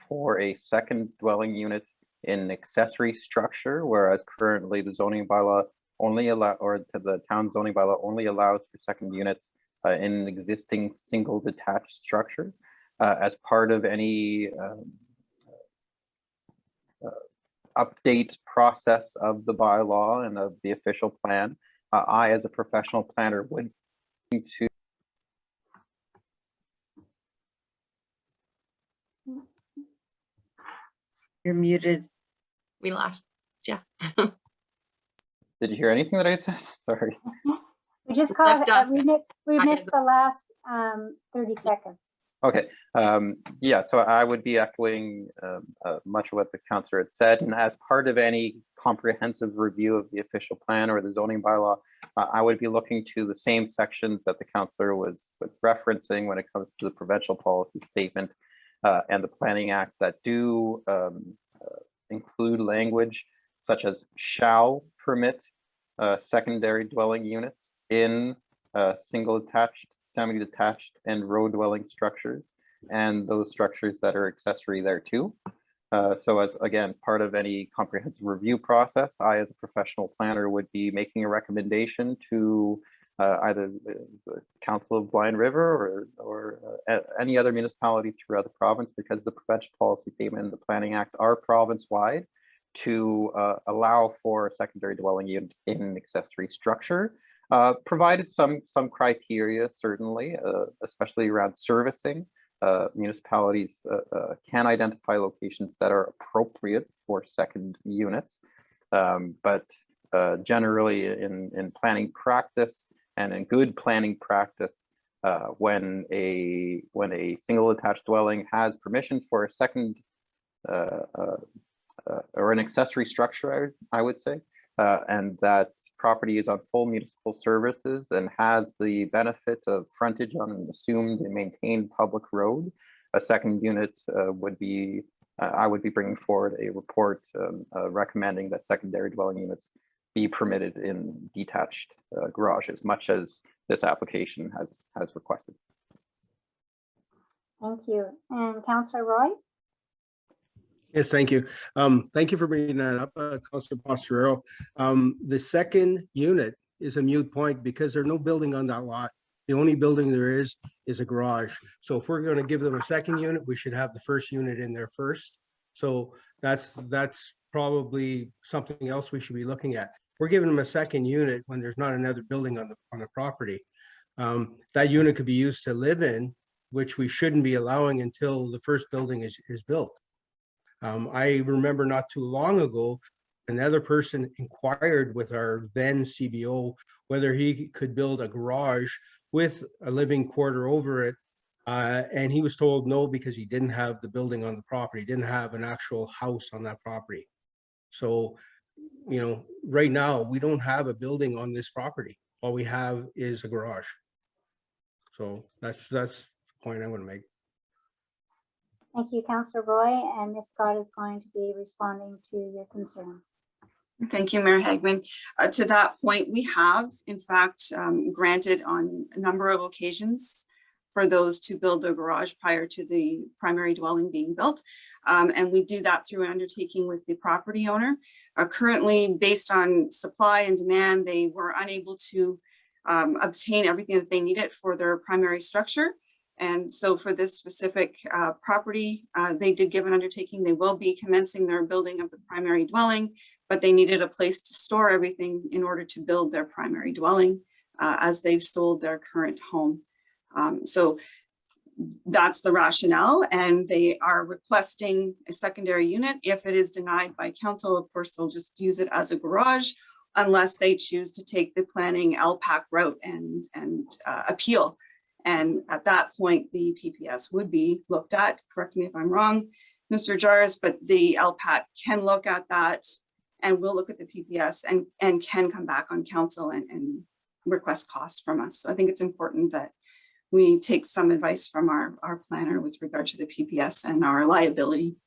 for a second dwelling unit in an accessory structure, whereas currently the zoning bylaw only the town zoning bylaw only allows for second units in an existing single detached structure. As part of any update process of the bylaw and of the official plan, I, as a professional planner, would to You're muted. We lost Jeff. Did you hear anything that I said? Sorry. We just called, Left off. we missed the last 30 seconds. Okay. Yeah, so I would be echoing much of what the councillor had said. And as part of any comprehensive review of the official plan or the zoning bylaw, I would be looking to the same sections that the councillor was referencing when it comes to the provincial policy statement and the Planning Act that do include language such as shall permit secondary dwelling units in single attached, semi-detached, and row dwelling structures, and those structures that are accessory there too. So as, again, part of any comprehensive review process, I, as a professional planner, would be making a recommendation to either the Council of Blind River or any other municipality throughout the province, because the provincial policy statement and the Planning Act are province-wide, to allow for a secondary dwelling unit in an accessory structure, provided some criteria, certainly, especially around servicing. Municipalities can identify locations that are appropriate for second units, but generally in planning practice and in good planning practice, when a single attached dwelling has permission for a second or an accessory structure, I would say, and that property is on full municipal services and has the benefit of frontage on an assumed and maintained public road, a second unit would be, I would be bringing forward a report recommending that secondary dwelling units be permitted in detached garages, much as this application has requested. Thank you. And Councillor Roy? Yes, thank you. Thank you for bringing that up, Councillor Posterero. The second unit is a moot point because there's no building on that lot. The only building there is a garage. So if we're going to give them a second unit, we should have the first unit in there first. So that's probably something else we should be looking at. We're giving them a second unit when there's not another building on the property. That unit could be used to live in, which we shouldn't be allowing until the first building is built. I remember not too long ago, another person inquired with our then CBO whether he could build a garage with a living quarter over it. And he was told no, because he didn't have the building on the property, didn't have an actual house on that property. So, you know, right now we don't have a building on this property. All we have is a garage. So that's the point I want to make. Thank you, Councillor Roy, and Ms. Scott is going to be responding to your concern. Thank you, Mayor Hagman. To that point, we have in fact granted on a number of occasions for those to build their garage prior to the primary dwelling being built. And we do that through an undertaking with the property owner. Currently, based on supply and demand, they were unable to obtain everything that they needed for their primary structure. And so for this specific property, they did give an undertaking. They will be commencing their building of the primary dwelling, but they needed a place to store everything in order to build their primary dwelling as they've sold their current home. So that's the rationale, and they are requesting a secondary unit. If it is denied by council, of course, they'll just use it as a garage unless they choose to take the planning LPAC route and appeal. And at that point, the PPS would be looked at. Correct me if I'm wrong, Mr. Jars, but the LPAC can look at that and will look at the PPS and can come back on council and request costs from us. So I think it's important that we take some advice from our planner with regard to the PPS and our liability.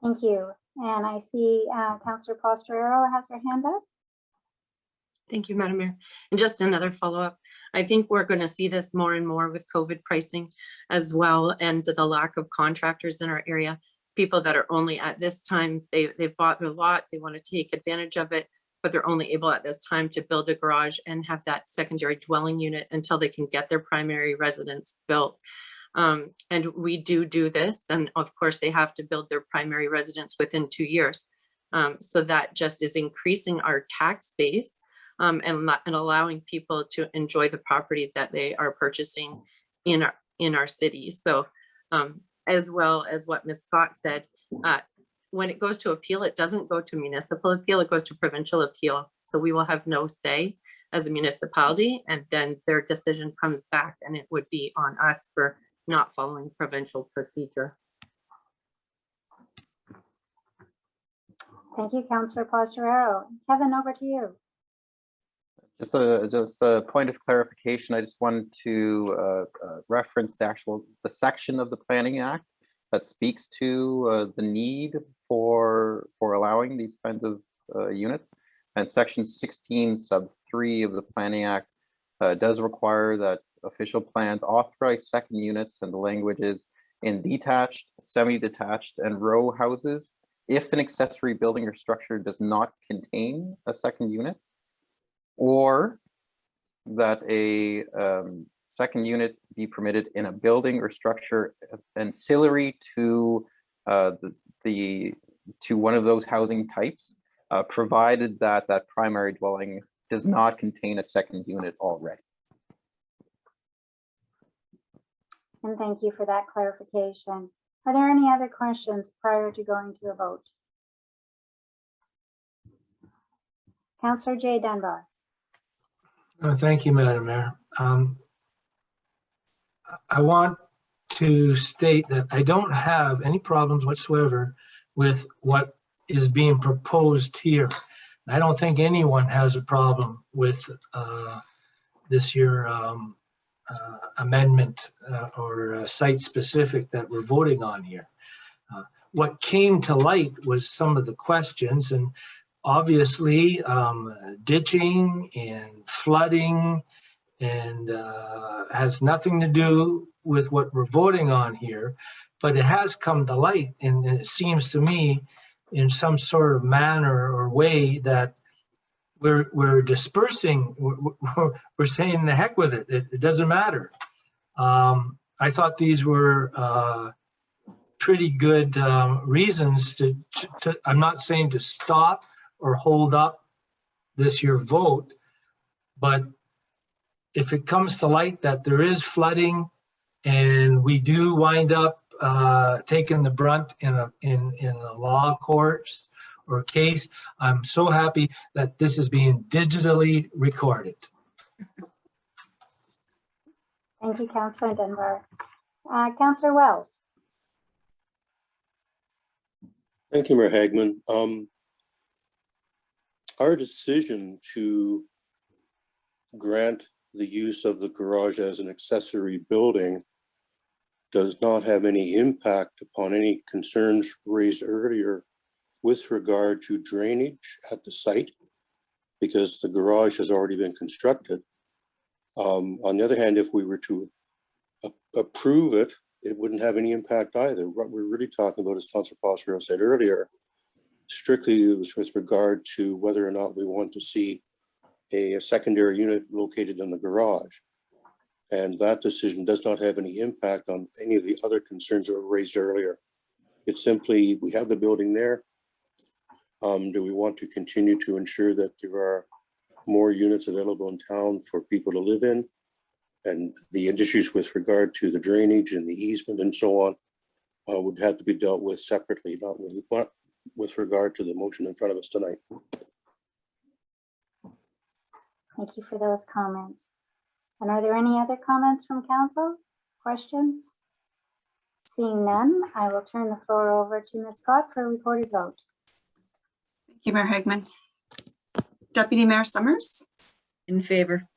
Thank you. And I see Councillor Postrero has her hand up. Thank you, Madam Mayor. And just another follow-up. I think we're going to see this more and more with COVID pricing as well, and the lack of contractors in our area. People that are only at this time, they've bought their lot, they want to take advantage of it, but they're only able at this time to build a garage and have that secondary dwelling unit until they can get their primary residence built. And we do this, and of course they have to build their primary residence within 2 years. So that just is increasing our tax base and allowing people to enjoy the property that they are purchasing in our city. So as well as what Ms. Scott said, when it goes to appeal, it doesn't go to municipal appeal, it goes to provincial appeal. So we will have no say as a municipality, and then their decision comes back and it would be on us for not following provincial procedure. Thank you, Councillor Postrero. Kevin, over to you. Just a point of clarification. I just wanted to reference the section of the Planning Act that speaks to the need for allowing these kinds of units. And section 16 sub 3 of the Planning Act does require that official plans authorize second units, and the language is in detached, semi-detached, and row houses if an accessory building or structure does not contain a second unit, or that a second unit be permitted in a building or structure ancillary to one of those housing types, provided that that primary dwelling does not contain a second unit already. And thank you for that clarification. Are there any other questions prior to going to a vote? Councillor Jay Dunbar. Thank you, Madam Mayor. I want to state that I don't have any problems whatsoever with what is being proposed here. I don't think anyone has a problem with this year amendment or site specific that we're voting on here. What came to light was some of the questions, and obviously ditching and flooding, and has nothing to do with what we're voting on here, but it has come to light, and it seems to me in some sort of manner or way that we're dispersing, we're saying the heck with it, it doesn't matter. I thought these were pretty good reasons to, I'm not saying to stop or hold up this year vote, but if it comes to light that there is flooding and we do wind up taking the brunt in a law courts or case, I'm so happy that this is being digitally recorded. Thank you, Councillor Dunbar. Councillor Wells. Thank you, Mayor Hagman. Our decision to grant the use of the garage as an accessory building does not have any impact upon any concerns raised earlier with regard to drainage at the site, because the garage has already been constructed. On the other hand, if we were to approve it, it wouldn't have any impact either. What we're really talking about, as Councillor Passero said earlier, strictly it was with regard to whether or not we want to see a secondary unit located in the garage. And that decision does not have any impact on any of the other concerns that were raised earlier. It's simply, we have the building there. Do we want to continue to ensure that there are more units available in town for people to live in? And the issues with regard to the drainage and the easement and so on would have to be dealt with separately, not with regard to the motion in front of us tonight. Thank you for those comments. And are there any other comments from council? Questions? Seeing none, I will turn the floor over to Ms. Scott for a recorded vote. Thank you, Mayor Hagman. Deputy Mayor Summers, In favor.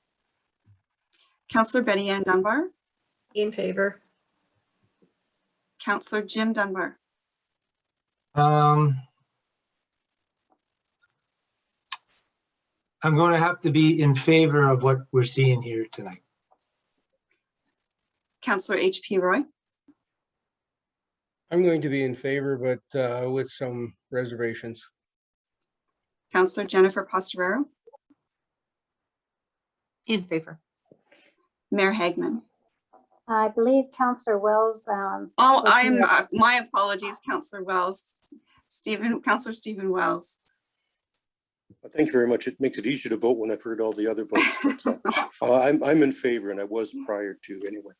Councillor Betty Ann Dunbar, In favor. Councillor Jim Dunbar, I'm going to have to be in favor of what we're seeing here tonight. Councillor HP Roy, I'm going to be in favor, but with some reservations. Councillor Jennifer Pastorero, In favor. Mayor Hagman. I believe Councillor Wells. Oh, was I'm, missed. my apologies, Councillor Wells. Councillor Stephen Wells. Thank you very much. It makes it easier to vote when I've heard all the other votes. I'm in favor, and I was prior to anyway.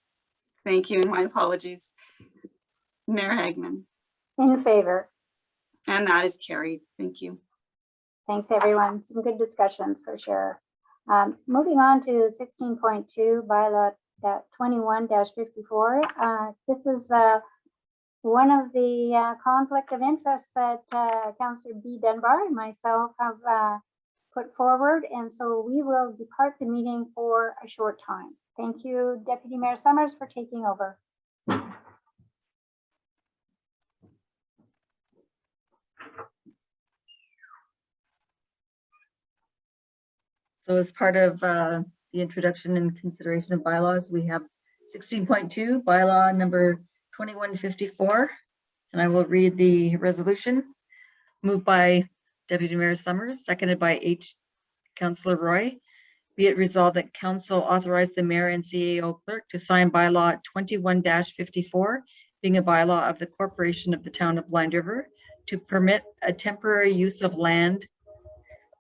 Thank you, and my apologies. Mayor Hagman, In favor. and that is carried. Thank you. Thanks, everyone. Some good discussions for sure. Moving on to 16.2 bylaw 21-54. This is one of the conflict of interest that Councillor B. Dunbar and myself have put forward. And so we will depart the meeting for a short time. Thank you, Deputy Mayor Summers, for taking over. So as part of the introduction and consideration of bylaws, we have 16.2 bylaw number 2154. And I will read the resolution. Moved by Deputy Mayor Summers, seconded by Councillor Roy. Be it resolved that council authorize the mayor and CAO clerk to sign bylaw 21-54, being a bylaw of the corporation of the town of Blind River, to permit a temporary use of land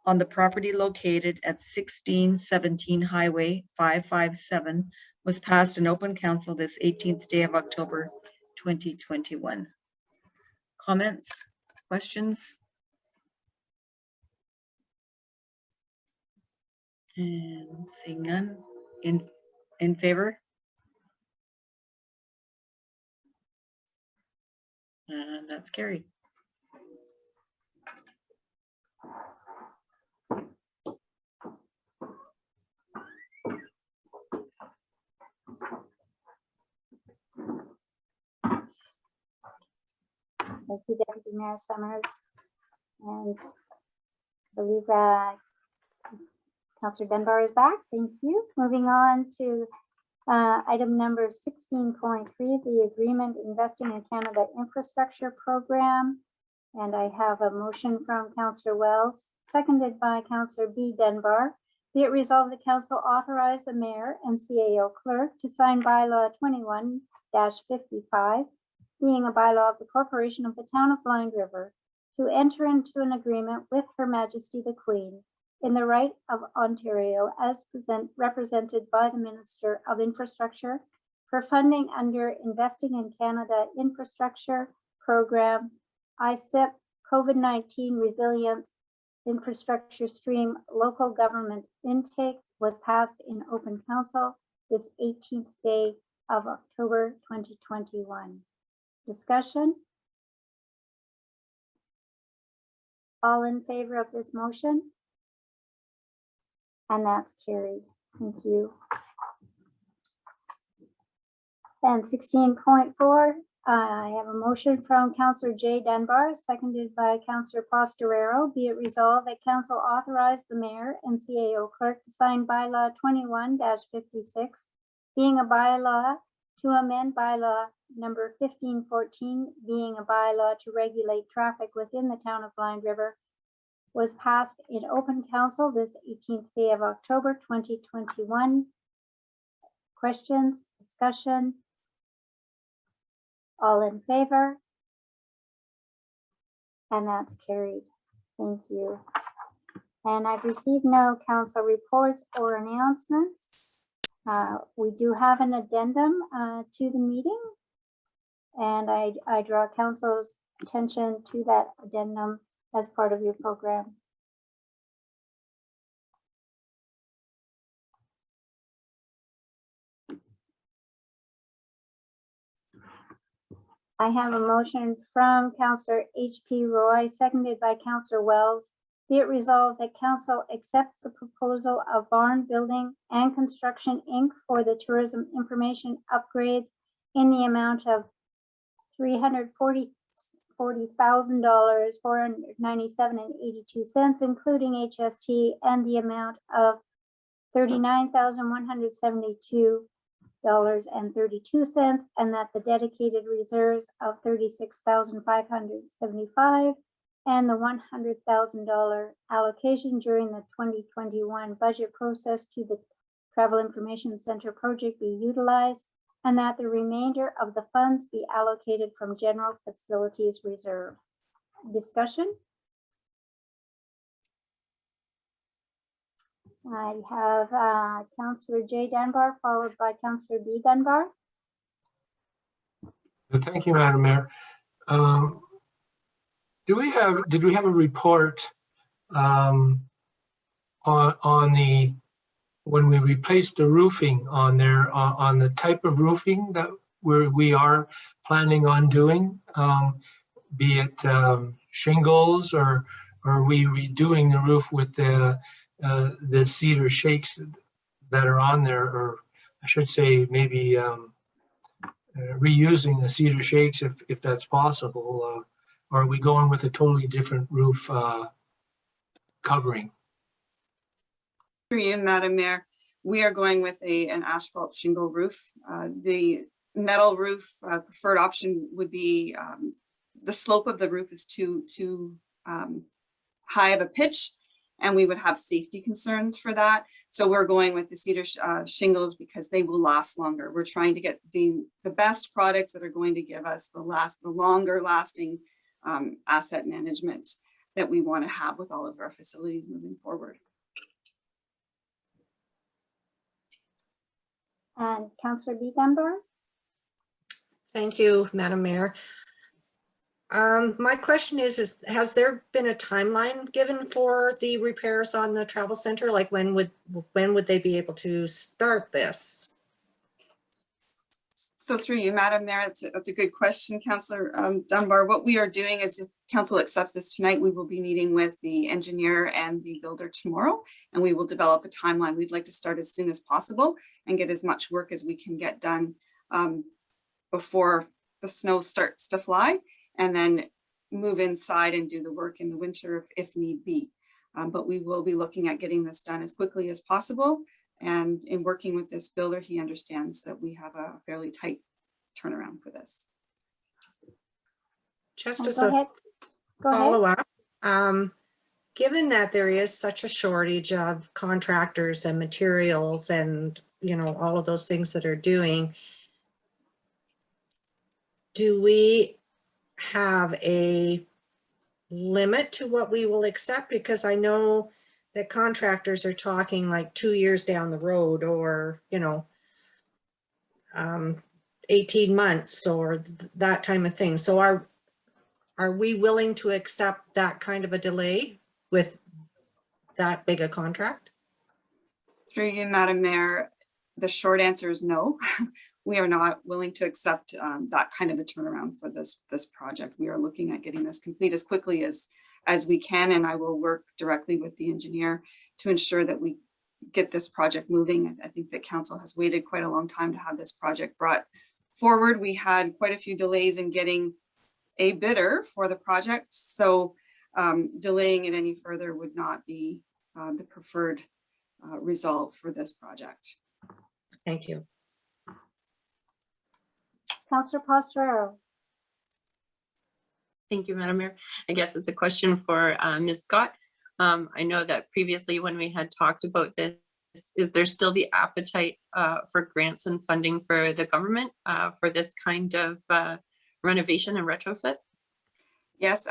on the property located at 1617 Highway 557, was passed in open council this 18th day of October 2021. Comments, questions? And seeing none, in favor? And that's carried. Thank you, Deputy Mayor Summers. And I believe Councillor Dunbar is back. Thank you. Moving on to item number 16.3, the Agreement Investing in Canada Infrastructure Program. And I have a motion from Councillor Wells, seconded by Councillor B. Dunbar. Be it resolved the council authorize the mayor and CAO clerk to sign bylaw 21-55, being a bylaw of the corporation of the town of Blind River, to enter into an agreement with Her Majesty the Queen in the right of Ontario as represented by the Minister of Infrastructure for funding under Investing in Canada Infrastructure Program, ICIP COVID-19 Resilient Infrastructure Stream Local Government Intake, was passed in open council this 18th day of October 2021. Discussion? All in favor of this motion? And that's carried. Thank you. And 16.4, I have a motion from Councillor Jay Dunbar, seconded by Councillor Pastorero. Be it resolved that council authorize the mayor and CAO clerk to sign bylaw 21-56, being a bylaw to amend bylaw number 1514, being a bylaw to regulate traffic within the town of Blind River, was passed in open council this 18th day of October 2021. Questions, discussion? All in favor? And that's carried. Thank you. And I've received no council reports or announcements. We do have an addendum to the meeting. And I draw council's attention to that addendum as part of your program. I have a motion from Councillor H.P. Roy, seconded by Councillor Wells. Be it resolved that council accepts the proposal of Barn Building and Construction, Inc. for the tourism information upgrades in the amount of $340,000, $497.82, including HST, and the amount of $39,172.32, and that the dedicated reserves of $36,575 and the $100,000 allocation during the 2021 budget process to the Travel Information Center project be utilized, and that the remainder of the funds be allocated from general facilities reserve. Discussion? I have Councillor J. Dunbar, followed by Councillor B. Dunbar. Thank you, Madam Mayor. Did we have a report on the, when we replaced the roofing on there, on the type of roofing that we are planning on doing, be it shingles, or are we redoing the roof with the cedar shakes that are on there, or I should say maybe reusing the cedar shakes if that's possible, or are we going with a totally different roof covering? Through you, Madam Mayor, we are going with an asphalt shingle roof. The metal roof preferred option would be, the slope of the roof is too high of a pitch, and we would have safety concerns for that. So we're going with the cedar shingles because they will last longer. We're trying to get the best products that are going to give us the longer lasting asset management that we want to have with all of our facilities moving forward. And Councillor B. Dunbar. Thank you, Madam Mayor. My question is, has there been a timeline given for the repairs on the travel center? Like when would they be able to start this? So through you, Madam Mayor, that's a good question, Councillor Dunbar. What we are doing is, if council accepts this tonight, we will be meeting with the engineer and the builder tomorrow, and we will develop a timeline. We'd like to start as soon as possible and get as much work as we can get done before the snow starts to fly, and then move inside and do the work in the winter if need be. But we will be looking at getting this done as quickly as possible. And in working with this builder, he understands that we have a fairly tight turnaround for this. Just as Go a ahead. follow-up, given that there is such a shortage of contractors and materials and, you know, all of those things that are doing, do we have a limit to what we will accept? Because I know that contractors are talking like 2 years down the road, or, you know, 18 months or that type of thing. So are we willing to accept that kind of a delay with that big a contract? Through you, Madam Mayor, the short answer is no. We are not willing to accept that kind of a turnaround for this project. We are looking at getting this complete as quickly as we can, and I will work directly with the engineer to ensure that we get this project moving. I think that council has waited quite a long time to have this project brought forward. We had quite a few delays in getting a bidder for the project. So delaying it any further would not be the preferred result for this project. Thank you. Councillor Pastorero. Thank you, Madam Mayor. I guess it's a question for Ms. Scott. I know that previously when we had talked about this, is there still the appetite for grants and funding for the government for this kind of renovation and retrofit? Yes,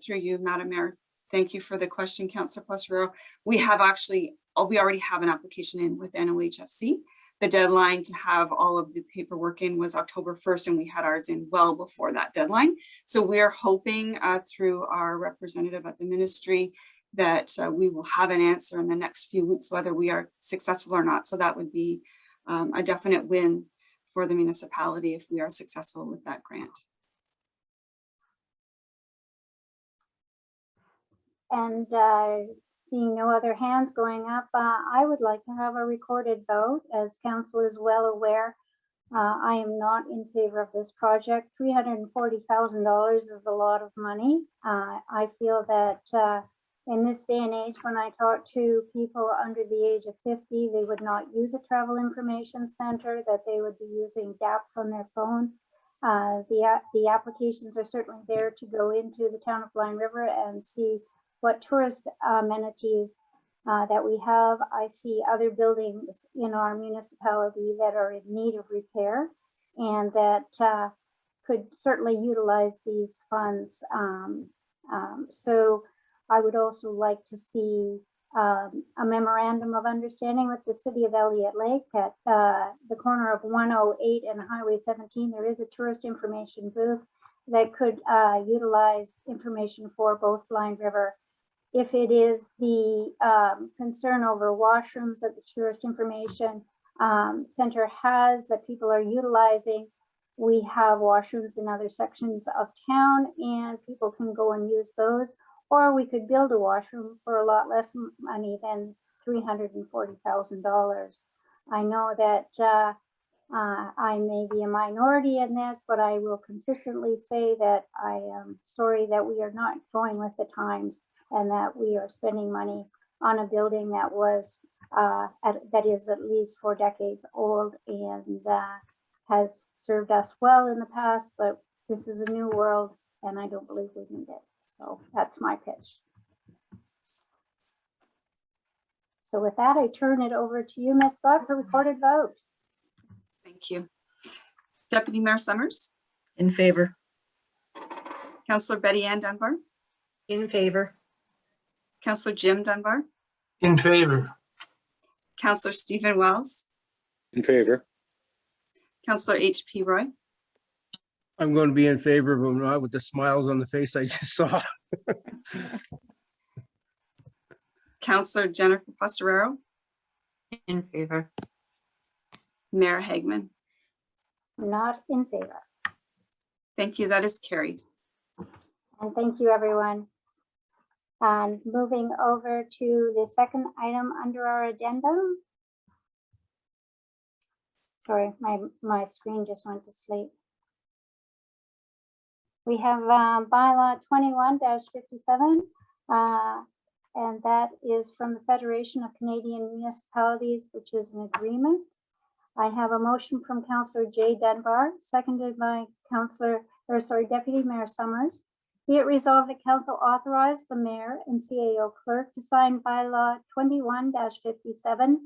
through you, Madam Mayor. Thank you for the question, Councillor Pastorero. We have actually, we already have an application in with NOHFC. The deadline to have all of the paperwork in was October 1st, and we had ours in well before that deadline. So we are hoping through our representative at the ministry that we will have an answer in the next few weeks, whether we are successful or not. So that would be a definite win for the municipality if we are successful with that grant. And seeing no other hands going up, I would like to have a recorded vote. As council is well aware, I am not in favor of this project. $340,000 is a lot of money. I feel that in this day and age, when I talk to people under the age of 50, they would not use a travel information center, that they would be using DAPs on their phone. The applications are certainly there to go into the town of Blind River and see what tourist amenities that we have. I see other buildings in our municipality that are in need of repair and that could certainly utilize these funds. So I would also like to see a memorandum of understanding with the city of Elliott Lake at the corner of 108 and Highway 17. There is a tourist information booth that could utilize information for both Blind River. If it is the concern over washrooms that the tourist information center has that people are utilizing, we have washrooms in other sections of town and people can go and use those. Or we could build a washroom for a lot less money than $340,000. I know that I may be a minority in this, but I will consistently say that I am sorry that we are not going with the times and that we are spending money on a building that was that is at least 4 decades old and has served us well in the past, but this is a new world and I don't believe we need it. So that's my pitch. So with that, I turn it over to you, Ms. Scott, for recorded vote. Thank you. Deputy Mayor Summers, In favor. Councillor Betty Ann Dunbar, In favor. Councillor Jim Dunbar, In favor. Councillor Stephen Wells, In favor. Councillor HP Roy, I'm going to be in favor, but not with the smiles on the face I just saw. Councillor Jennifer Pastorero, In favor. Mayor Hagman. Not in favor. Thank you. That is carried. And thank you, everyone. And moving over to the second item under our agenda. Sorry, my screen just went to sleep. We have bylaw 21-57, and that is from the Federation of Canadian Municipalities, which is an agreement. I have a motion from Councillor Jay Dunbar, seconded by Deputy Mayor Summers. Be it resolved that council authorize the mayor and CAO clerk to sign bylaw 21-57,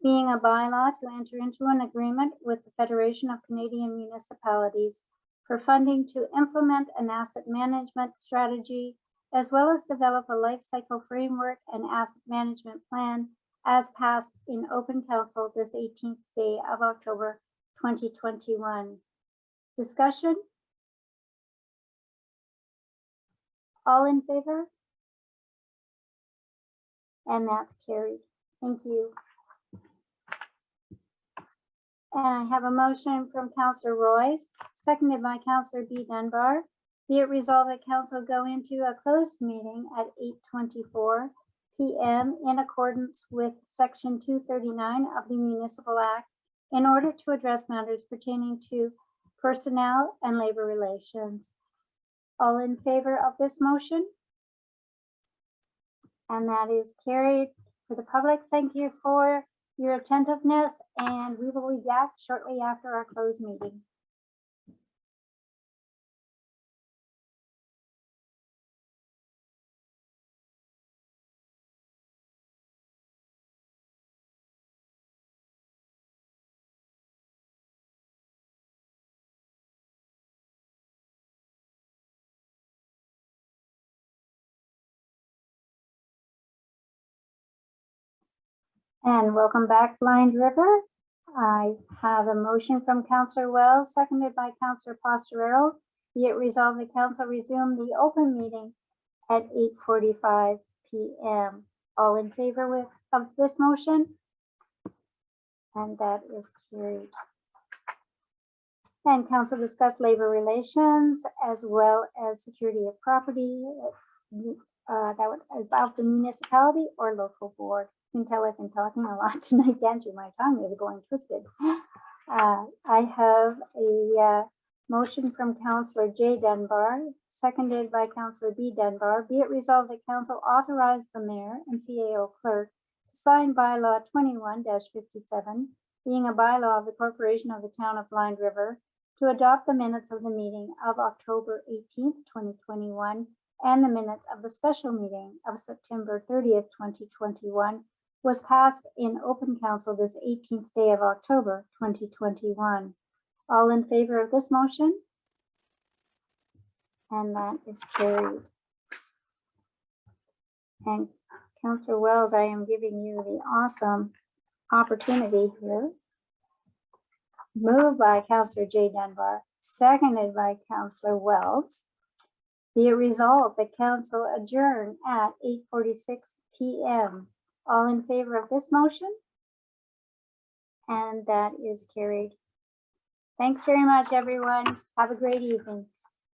being a bylaw to enter into an agreement with the Federation of Canadian Municipalities for funding to implement an asset management strategy, as well as develop a life cycle framework and asset management plan as passed in open council this 18th day of October 2021. Discussion? All in favor? And that's carried. Thank you. And I have a motion from Councillor Royce, seconded by Councillor B. Dunbar. Be it resolved that council go into a closed meeting at 8:24 p.m. in accordance with Section 239 of the Municipal Act in order to address matters pertaining to Personnel and Labor Relations. All in favor of this motion? And that is carried. For the public, thank you for your attentiveness, and we will be back shortly after our closed meeting. And welcome back, Blind River. I have a motion from Councillor Wells, seconded by Councillor Pastorero. Be it resolved, the council resume the open meeting at 8:45 p.m. All in favor of this motion? And that is carried. And council discussed labor relations as well as security of property that is of the municipality or local board. You can tell I've been talking a lot tonight, can't you? My tongue is going twisted. I have a motion from Councillor J. Dunbar, seconded by Councillor B. Dunbar. Be it resolved that council authorize the mayor and CAO clerk to sign bylaw 21-57, being a bylaw of the corporation of the town of Blind River, to adopt the minutes of the meeting of October 18th, 2021, and the minutes of the special meeting of September 30th, 2021, was passed in open council this 18th day of October, 2021. All in favor of this motion? And that is carried. And Councillor Wells, I am giving you the awesome opportunity here. Moved by Councillor J. Dunbar, seconded by Councillor Wells. Be it resolved that council adjourn at 8:46 p.m. All in favor of this motion? And that is carried. Thanks very much, everyone. Have a great evening.